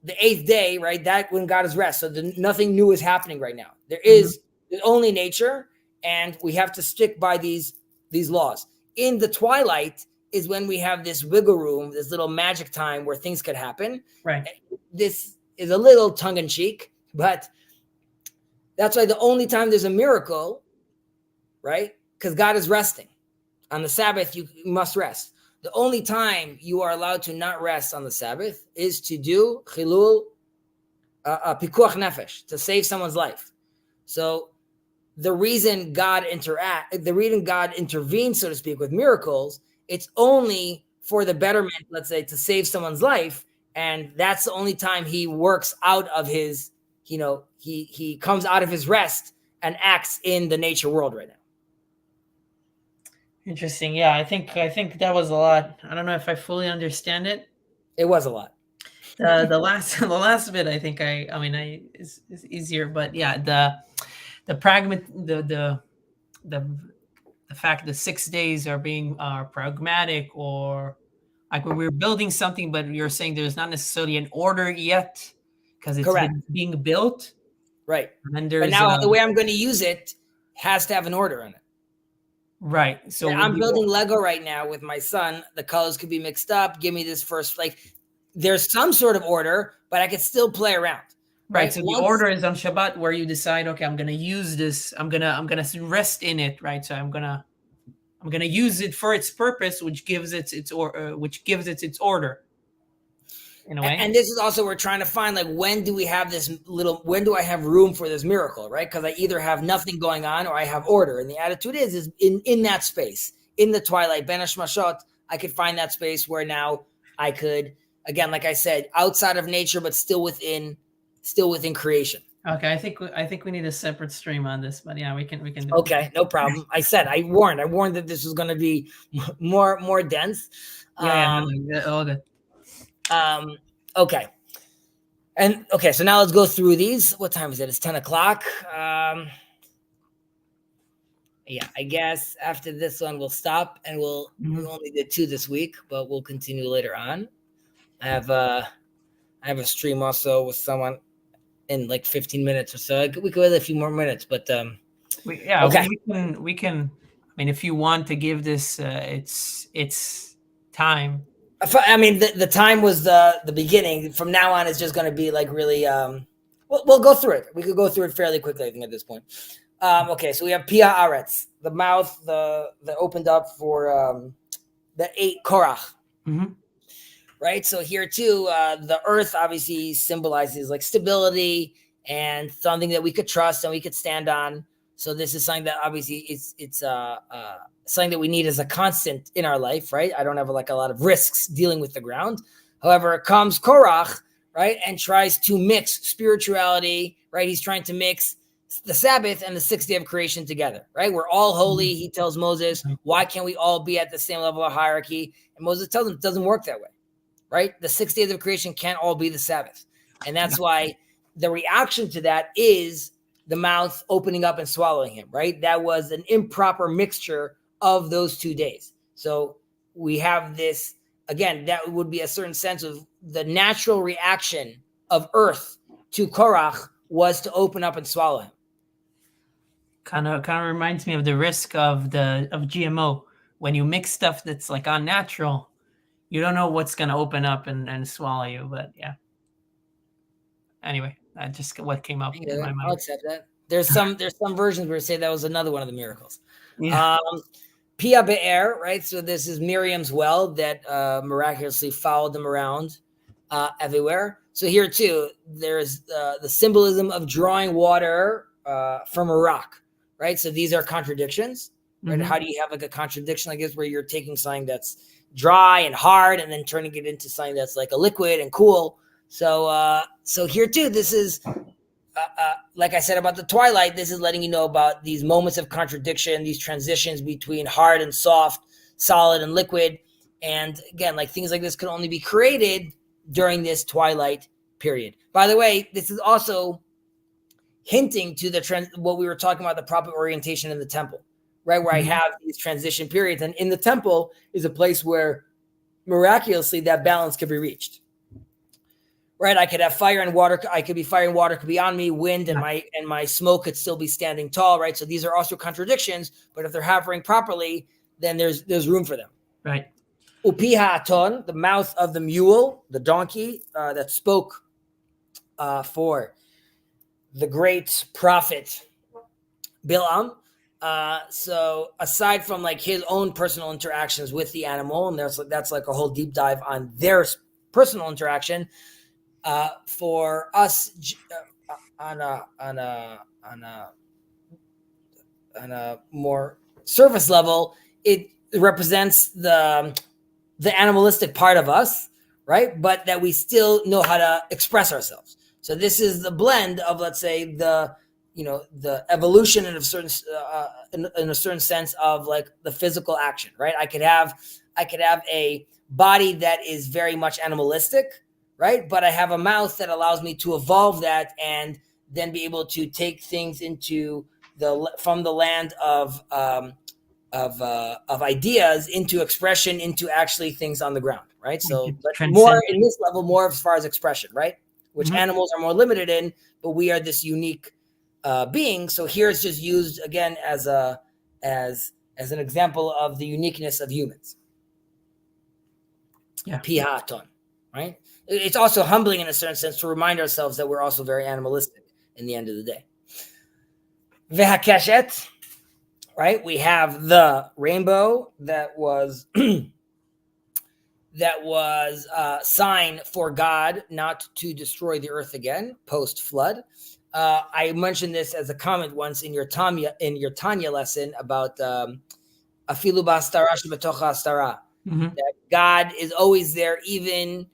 the 8th day, right? That when God is rest. So nothing new is happening right now. There's only nature, and we have to stick by these laws. In the twilight is when we have this wiggle room, this little magic time where things could happen. Right. This is a little tongue-in-cheek, but that's why the only time there's a miracle, right? Because God is resting. On the Sabbath, you must rest. The only time you are allowed to not rest on the Sabbath is to do chilul pikuach nefesh, to save someone's life. So the reason God intervenes, so to speak, with miracles, it's only for the betterment, let's say, to save someone's life. And that's the only time he works out of his, he comes out of his rest and acts in the nature world right now. Interesting. Yeah, I think that was a lot. I don't know if I fully understand it. It was a lot. The last bit, I think is easier, but yeah, the fact that 6 days are pragmatic, or like when we're building something, but you're saying there's not necessarily an order yet because it's being built, right? And but now the way I'm going to use it has to have an order in it. Right. So I'm building Lego right now with my son. The colors could be mixed up. Give me this first, there's some sort of order, but I could still play around. Right. So the order is on Shabbat where you decide, okay, I'm going to use this. I'm going to rest in it. Right. So I'm going to use it for its purpose, which gives it its order. In a way. And this is also, we're trying to find when do I have room for this miracle, right? Because I either have nothing going on or I have order. And the attitude is in that space, in the twilight, Bein Hashmashot, I could find that space where now I could, again, like I said, outside of nature, but still within creation. Okay, I think we need a separate stream on this, but yeah, we can do it. Okay, no problem. I warned that this was going to be more dense. All good. Okay. And okay, so now let's go through these. What time is it? It's 10 o'clock. Yeah, I guess after this one, we'll stop and we only did 2 this week, but we'll continue later on. I have a stream also with someone in 15 minutes or so. We could wait a few more minutes, but we can. I mean, if you want to give this its time. I mean, the time was the beginning. From now on, it's just going to be really. We'll go through it. We could go through it fairly quickly, I think, at this point. Okay, so we have Pia Aretz, the mouth, that opened up for the 8 Korach. Mm-hmm. Right. So here too, the earth obviously symbolizes stability and something that we could trust and we could stand on. So this is something that obviously it's something that we need as a constant in our life, right? I don't have a lot of risks dealing with the ground. However, comes Korach, right, and tries to mix spirituality, right? He's trying to mix the Sabbath and the 6th day of creation together, right? We're all holy. He tells Moses, why can't we all be at the same level of hierarchy? And Moses tells him it doesn't work that way, right? The 6 days of creation can't all be the Sabbath. And that's why the reaction to that is the mouth opening up and swallowing him, right? That was an improper mixture of those 2 days. So we have this, again, that would be a certain sense of the natural reaction of earth to Korach was to open up and swallow him. Kind of reminds me of the risk of GMO. When you mix stuff that's like unnatural, you don't know what's going to open up and swallow you. But yeah. Anyway, just what came up in my mind. I'll accept that. There's some versions where say that was another one of the miracles. Yeah. Pia Be'er, right? So this is Miriam's well that miraculously followed them around everywhere. So here too, there's the symbolism of drawing water from a rock, right? So these are contradictions, right? Mhm. How do you have like a contradiction like this where you're taking something that's dry and hard and then turning it into something that's like a liquid and cool? So here too, this is like I said about the twilight, this is letting you know about these moments of contradiction, these transitions between hard and soft, solid and liquid. And again, like things like this could only be created during this twilight period. By the way, this is also hinting to the trend, what we were talking about, the proper orientation in the temple, right? Where I have these transition periods. And in the temple is a place where miraculously that balance could be reached. Right, I could have fire and water. I could be fire and water could be on me. Wind and my smoke could still be standing tall. Right, so these are also contradictions. But if they're happening properly, then there's room for them. Right. Upiha aton, the mouth of the mule, the donkey that spoke for the great prophet Bilam. So aside from like his own personal interactions with the animal, and that's like a whole deep dive on their personal interaction. For us, on a more surface level, it represents the animalistic part of us, right? But that we still know how to express ourselves. So this is the blend of, let's say, the evolution in a certain in a certain sense of like the physical action, right? I could have a body that is very much animalistic, right? But I have a mouth that allows me to evolve that and then be able to take things from the land of ideas into expression, into actually things on the ground, right? So, but more in this level, more as far as expression, right? Which animals are more limited in, but we are this unique being. So here it's just used again as an example of the uniqueness of humans. Yeah. Pihaton, right? It's also humbling in a certain sense to remind ourselves that we're also very animalistic in the end of the day. Vehakeshet, right? We have the rainbow that was a sign for God not to destroy the earth again post flood. I mentioned this as a comment once in your Tanya lesson about afilu b'astara shebetocha astara. That God is always there, even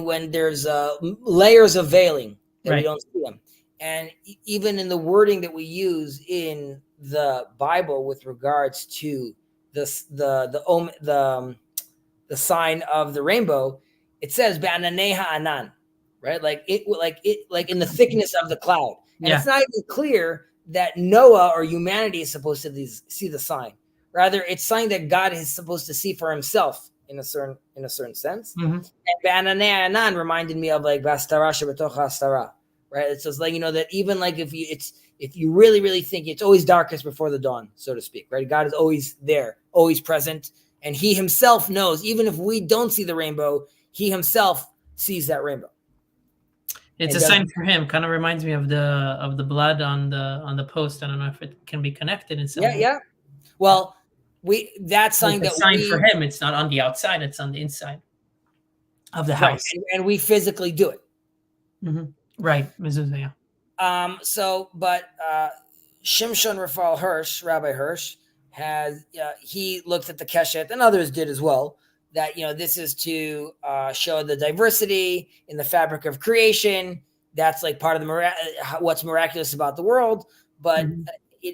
when there's layers of veiling that we don't see Him, and even in the wording that we use in the Bible with regards to the sign of the rainbow, it says "be'ananei ha'anan," right? Like in the thickness of the cloud, and it's not even clear that Noah or humanity is supposed to see the sign. Rather, it's something that God is supposed to see for Himself in a certain sense. And Be'ananei ha'anan reminded me of like "B'astara shebetocha astara," right? It's just like, that even like if you really, really think, it's always darkest before the dawn, so to speak, right? God is always there, always present. And He Himself knows, even if we don't see the rainbow, He Himself sees that rainbow. It's a sign for Him. Kind of reminds me of the blood on the post. I don't know if it can be connected in some way. Yeah. Well, that's something it's a sign for Him. It's not on the outside; it's on the inside of the house, and we physically do it. Right, mezuzah. Yeah. But Shimshon Raphael Hirsch, Rabbi Hirsch, he looked at the Keshet, and others did as well, that this is to show the diversity in the fabric of creation. That's like part of what's miraculous about the world. But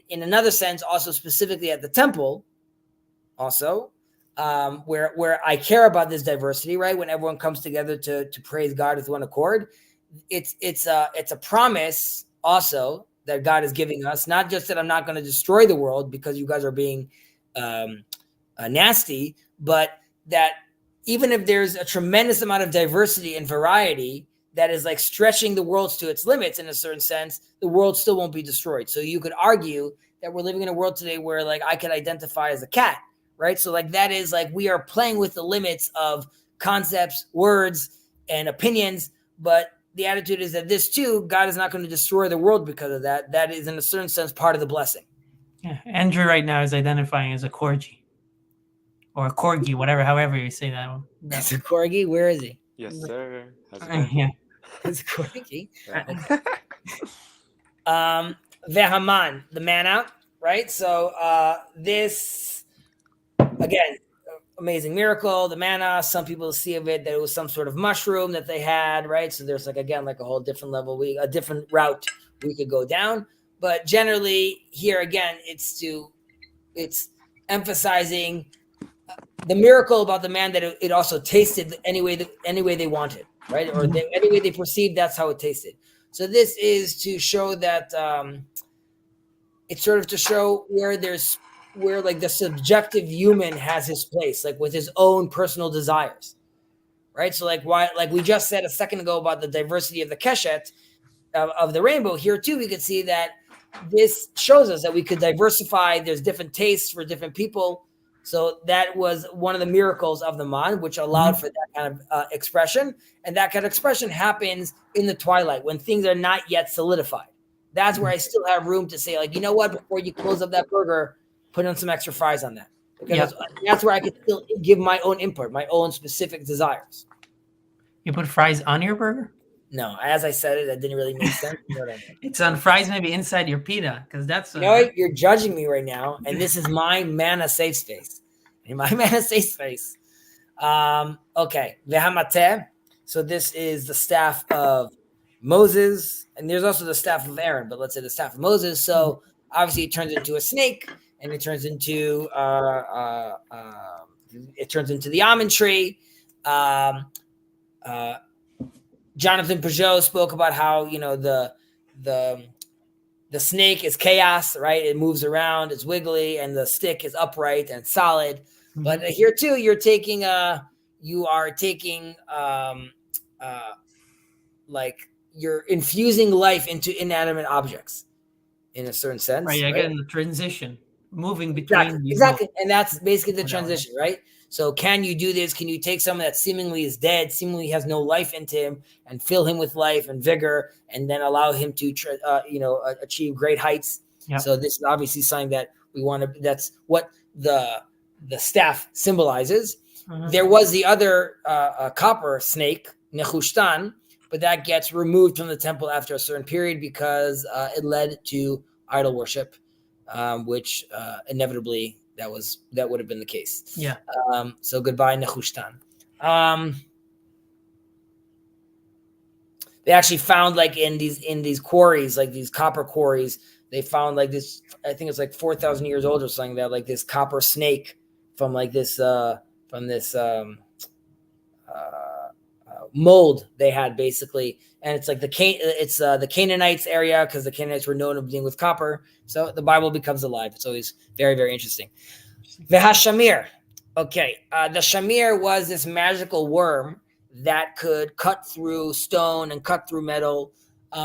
in another sense, also specifically at the temple, also where I care about this diversity, right? When everyone comes together to praise God with one accord, it's a promise also that God is giving us, not just that I'm not going to destroy the world because you guys are being nasty, but that even if there's a tremendous amount of diversity and variety that is like stretching the world to its limits in a certain sense, the world still won't be destroyed. So you could argue that we're living in a world today where like I could identify as a cat, right? So like that is like we are playing with the limits of concepts, words, and opinions, but the attitude is that this too, God is not going to destroy the world because of that. That is in a certain sense part of the blessing. Yeah, Andrew right now is identifying as a corgi or a corgi, whatever, however you say that one. That's a corgi. Where is he? Yes, sir. How's it going? Yeah. It's a corgi. Yeah. Vehaman, the manna, right? So this again, amazing miracle, the manna. Some people see of it that it was some sort of mushroom that they had, right? So there's like again like a whole different level, a different route we could go down. But generally, here again, it's emphasizing the miracle about the man that it also tasted any way they wanted, right? Or any way they perceived, that's how it tasted. So this is to show that it's sort of to show where like the subjective human has his place, like with his own personal desires, right? So like we just said a second ago about the diversity of the keshet of the rainbow, here too we could see that this shows us that we could diversify. There's different tastes for different people. So that was one of the miracles of the man, which allowed for that kind of expression. And that kind of expression happens in the twilight when things are not yet solidified. That's where I still have room to say, like, you know what, before you close up that burger, put on some extra fries on that. Because that's where I can still give my own input, my own specific desires. You put fries on your burger? No, as I said it, that didn't really make sense. You know what I mean? It's on fries maybe inside your pita, because that's... You know what? You're judging me right now, and this is my manna safe space. In my manna safe space. Okay. Vehamateh. So this is the staff of Moses, and there's also the staff of Aaron, but let's say the staff of Moses. So obviously it turns into a snake, and it turns into the almond tree. Jonathan Peugeot spoke about how, you know, the snake is chaos, right? It moves around, it's wiggly, and the stick is upright and solid. But here too, you are taking like you're infusing life into inanimate objects in a certain sense. Right, right? Again, the transition, moving between exactly. And that's basically the transition, right? So can you do this? Can you take someone that seemingly is dead, seemingly has no life into him, and fill him with life and vigor, and then allow him to achieve great heights? Yep. So this is obviously something that we want to. That's what the staff symbolizes. There was the other copper snake, Nehushtan, but that gets removed from the temple after a certain period because it led to idol worship, which inevitably that would have been the case. Yeah. So goodbye, Nehushtan. They actually found like in these quarries, like these copper quarries, they found like this. I think it's like 4,000 years old or something. That like this copper snake from like this mold they had basically, and it's like the Canaanites area because the Canaanites were known of dealing with copper. So the Bible becomes alive. It's always very, very interesting. V'hashamir. Okay, the shamir was this magical worm that could cut through stone and cut through metal.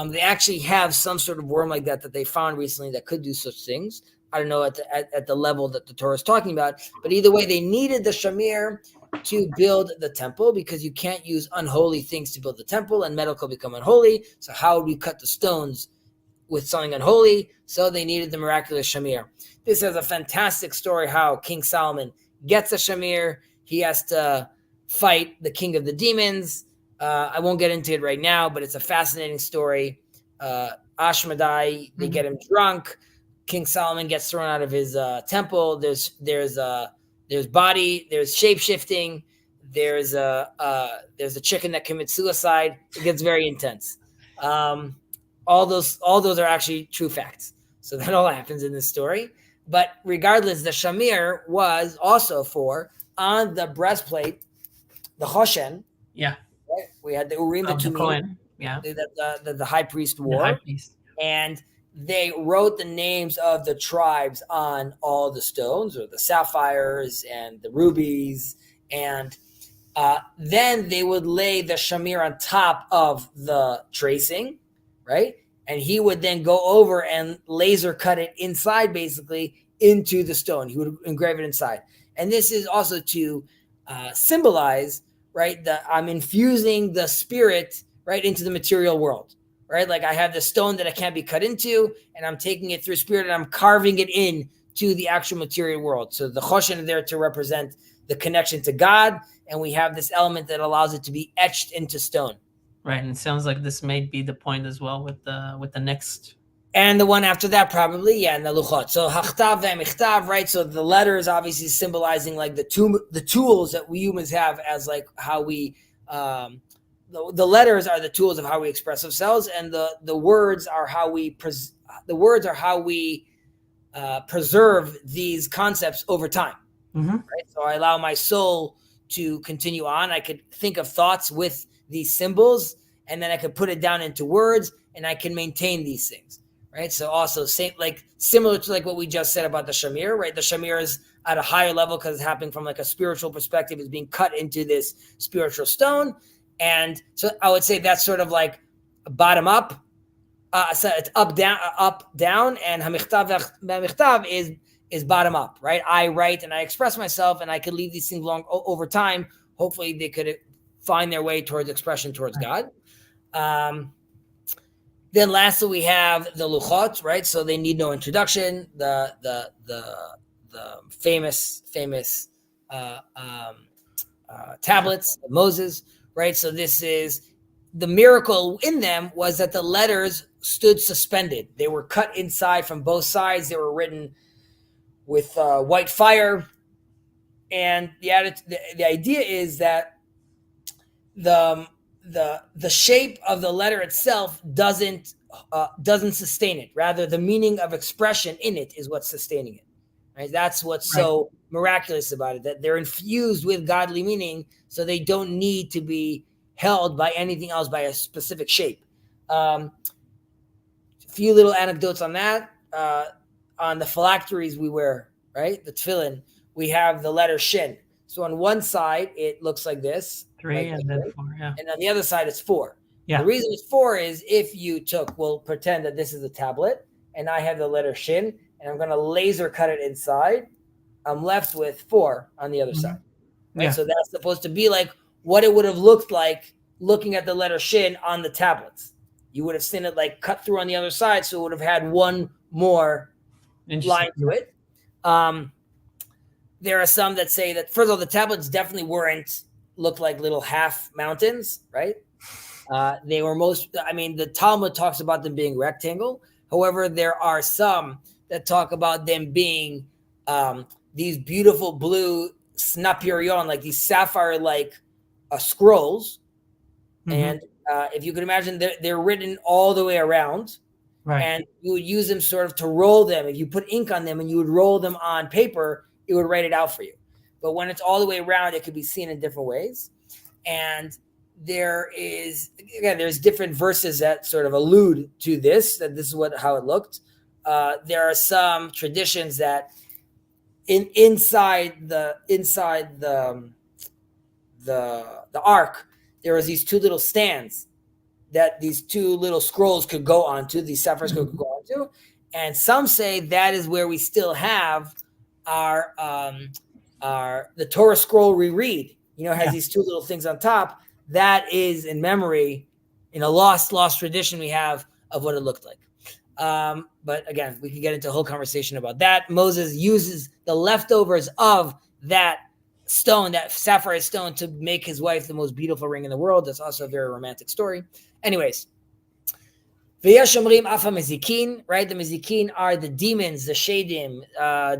They actually have some sort of worm like that they found recently that could do such things. I don't know at the level that the Torah is talking about, but either way, they needed the shamir to build the temple because you can't use unholy things to build the temple, and metal could become unholy. So how would we cut the stones with something unholy? So they needed the miraculous shamir. This has a fantastic story how King Solomon gets a shamir. He has to fight the king of the demons. I won't get into it right now, but it's a fascinating story. Ashmedai, they get him drunk. King Solomon gets thrown out of his temple. There's body. There's shape shifting. There's a chicken that commits suicide. It gets very intense. All those are actually true facts. So that all happens in this story. But regardless, the shamir was also for on the breastplate, the choshen. Yeah. Right? We had the urim, the tumim. Yeah. that the high priest wore. The high priest. And they wrote the names of the tribes on all the stones, or the sapphires and the rubies, and then they would lay the shamir on top of the tracing, right? And he would then go over and laser cut it inside, basically, into the stone. He would engrave it inside. And this is also to symbolize, right, that I'm infusing the spirit, right, into the material world, right? Like I have the stone that I can't be cut into, and I'm taking it through spirit, and I'm carving it in to the actual material world. So the choshen is there to represent the connection to God, and we have this element that allows it to be etched into stone. Right, and it sounds like this may be the point as well with the next. And the one after that, probably, yeah, in the luchot. So hachtav ve'michtav, right? So the letter is obviously symbolizing like the tools that we humans have as like how we, the letters are the tools of how we express ourselves, and the words are how we preserve these concepts over time. Mm-hmm. Right? So I allow my soul to continue on. I could think of thoughts with these symbols, and then I could put it down into words, and I can maintain these things. Right. So also similar to like what we just said about the shamir, right? The shamir is at a higher level because it's happening from like a spiritual perspective. It's being cut into this spiritual stone. And so I would say that's sort of like bottom up. So it's up, down, and hamichtav is bottom up, right? I write and I express myself, and I could leave these things along over time. Hopefully they could find their way towards expression towards God. Then lastly, we have the luchot, right? So they need no introduction. The famous tablets of Moses, right? So this is the miracle in them, was that the letters stood suspended. They were cut inside from both sides. They were written with white fire, and the idea is that the shape of the letter itself doesn't sustain it. Rather, the meaning of expression in it is what's sustaining it. Right? That's what's so miraculous about it, that they're infused with godly meaning, so they don't need to be held by anything else, by a specific shape. A few little anecdotes on that. On the phylacteries we wear, right? The tefillin, we have the letter shin. So on one side, it looks like this. 3 and then 4, yeah. And on the other side, it's 4. Yeah. The reason it's 4 is if you we'll pretend that this is a tablet, and I have the letter shin, and I'm going to laser cut it inside, I'm left with 4 on the other side. Right? Yeah. So that's supposed to be like what it would have looked like looking at the letter shin on the tablets. You would have seen it like cut through on the other side, so it would have had one more line to it. There are some that say that, first of all, the tablets definitely looked like little half mountains, right? They were the Talmud talks about them being rectangle. However, there are some that talk about them being these beautiful blue snapirion, like these sapphire-like scrolls. Mm-hmm. And if you can imagine, they're written all the way around. Right. And you would use them sort of to roll them. If you put ink on them and you would roll them on paper, it would write it out for you. But when it's all the way around, it could be seen in different ways. And there's different verses that sort of allude to this, that this is how it looked. There are some traditions that inside the ark, there was these 2 little stands that these 2 little scrolls could go onto, these sapphire scrolls could go onto. And some say that is where we still have our the Torah scroll we read. Has these 2 little things on top. That is in memory, in a lost tradition we have of what it looked like. But again, we can get into a whole conversation about that. Moses uses the leftovers of that stone, that sapphire stone, to make his wife the most beautiful ring in the world. That's also a very romantic story. Anyways, v'yesh omrim afa mezikin, right? The mezikin are the demons, the shadim,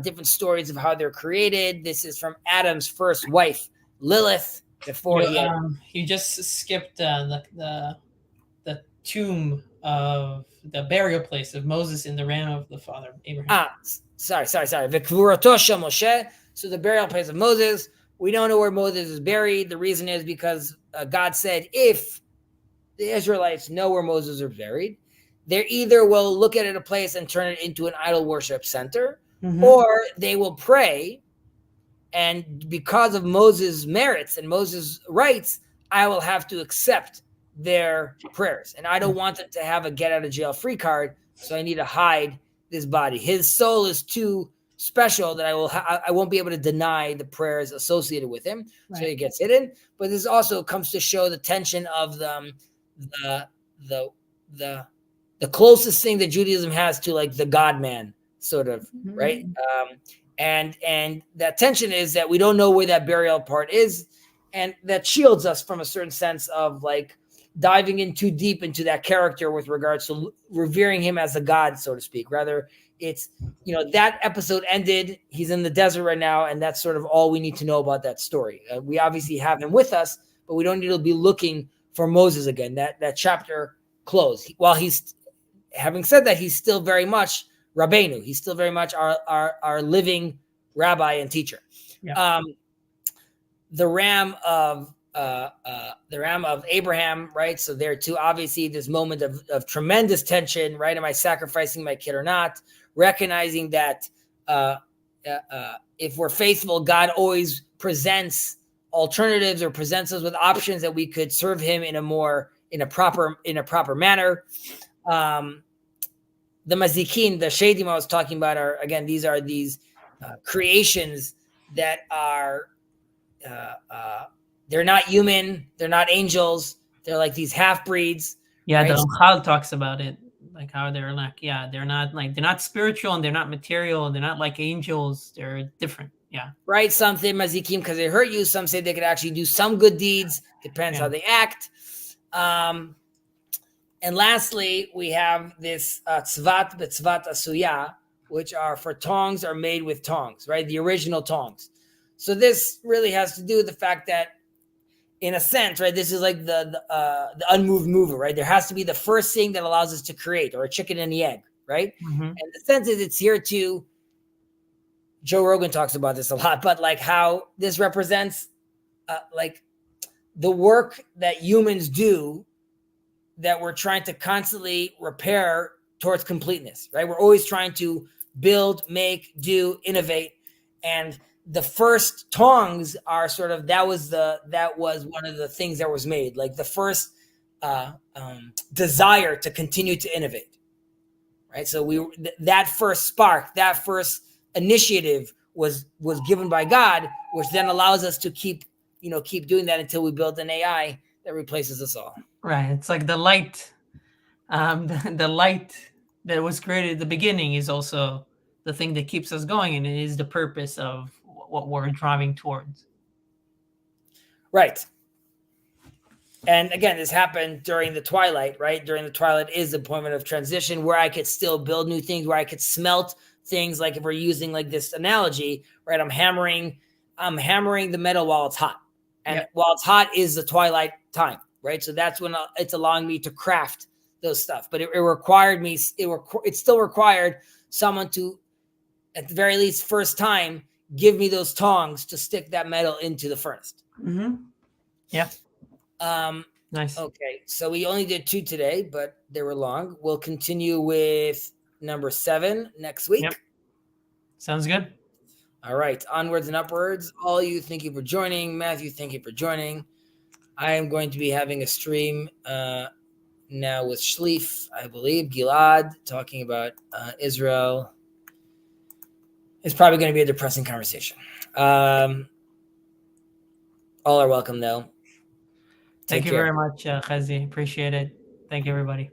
different stories of how they're created. This is from Adam's first wife, Lilith. Before you just skipped the tomb of the burial place of Moses in the ram of the father Abraham. Sorry. V'kvurato shel Moshe. So the burial place of Moses. We don't know where Moses is buried. The reason is because God said, if the Israelites know where Moses is buried, they either will look at a place and turn it into an idol worship center, or they will pray. And because of Moses' merits and Moses' rights, I will have to accept their prayers. And I don't want them to have a get out of jail free card, so I need to hide this body. His soul is too special that I won't be able to deny the prayers associated with him. Right. So he gets hidden. But this also comes to show the tension of the closest thing that Judaism has to like the God man, sort of, right? And that tension is that we don't know where that burial part is, and that shields us from a certain sense of like diving in too deep into that character with regards to revering him as a god, so to speak. Rather, it's, that episode ended, he's in the desert right now, and that's sort of all we need to know about that story. We obviously have him with us, but we don't need to be looking for Moses again. That chapter closed. While he's, having said that, he's still very much Rabbeinu. He's still very much our living rabbi and teacher. Yeah. The ram of Abraham, right? So there too, obviously, this moment of tremendous tension, right? Am I sacrificing my kid or not? Recognizing that if we're faithful, God always presents alternatives or presents us with options that we could serve Him in a proper manner. The mazikin, the shadim I was talking about are, again, these creations that are, they're not human, they're not angels, they're like these half-breeds. Yeah, right? The Ramchal talks about it, like how they're like, they're not spiritual and they're not material, they're not like angels, they're different. Yeah. Right, some say mazikim because they hurt you, some say they could actually do some good deeds, depends how they act. And lastly, we have this tzvat b'tzvat asuya, which are for tongs are made with tongs, right? The original tongs. So this really has to do with the fact that, in a sense, right, this is like the unmoved mover, right? There has to be the first thing that allows us to create, or a chicken and the egg, right? And the sense is it's here to, Joe Rogan talks about this a lot, but like how this represents like the work that humans do that we're trying to constantly repair towards completeness, right? We're always trying to build, make, do, innovate. And the first tongs are sort of, that was one of the things that was made, like the first desire to continue to innovate, right? So that first spark, that first initiative was given by God, which then allows us to keep doing that until we build an AI that replaces us all. Right. It's like the light, the light that was created at the beginning is also the thing that keeps us going, and it is the purpose of what we're driving towards. Right. And again, this happened during the twilight, right? During the twilight is the point of transition where I could still build new things, where I could smelt things. Like if we're using like this analogy, right? I'm hammering the metal while it's hot. And while it's hot is the twilight time. Right. So that's when it's allowing me to craft those stuff. But it still required someone to, at the very least, first time, give me those tongs to stick that metal into the furnace. Yeah. Nice. Okay. So we only did 2 today, but they were long. We'll continue with number 7 next week. Yep. Sounds good. All right. Onwards and upwards. All you, thank you for joining. Matthew, thank you for joining. I am going to be having a stream now with Shleif, I believe, Gilad, talking about Israel. It's probably going to be a depressing conversation. All are welcome, though. Thank you very much, Chezi. Appreciate it. Thank you, everybody.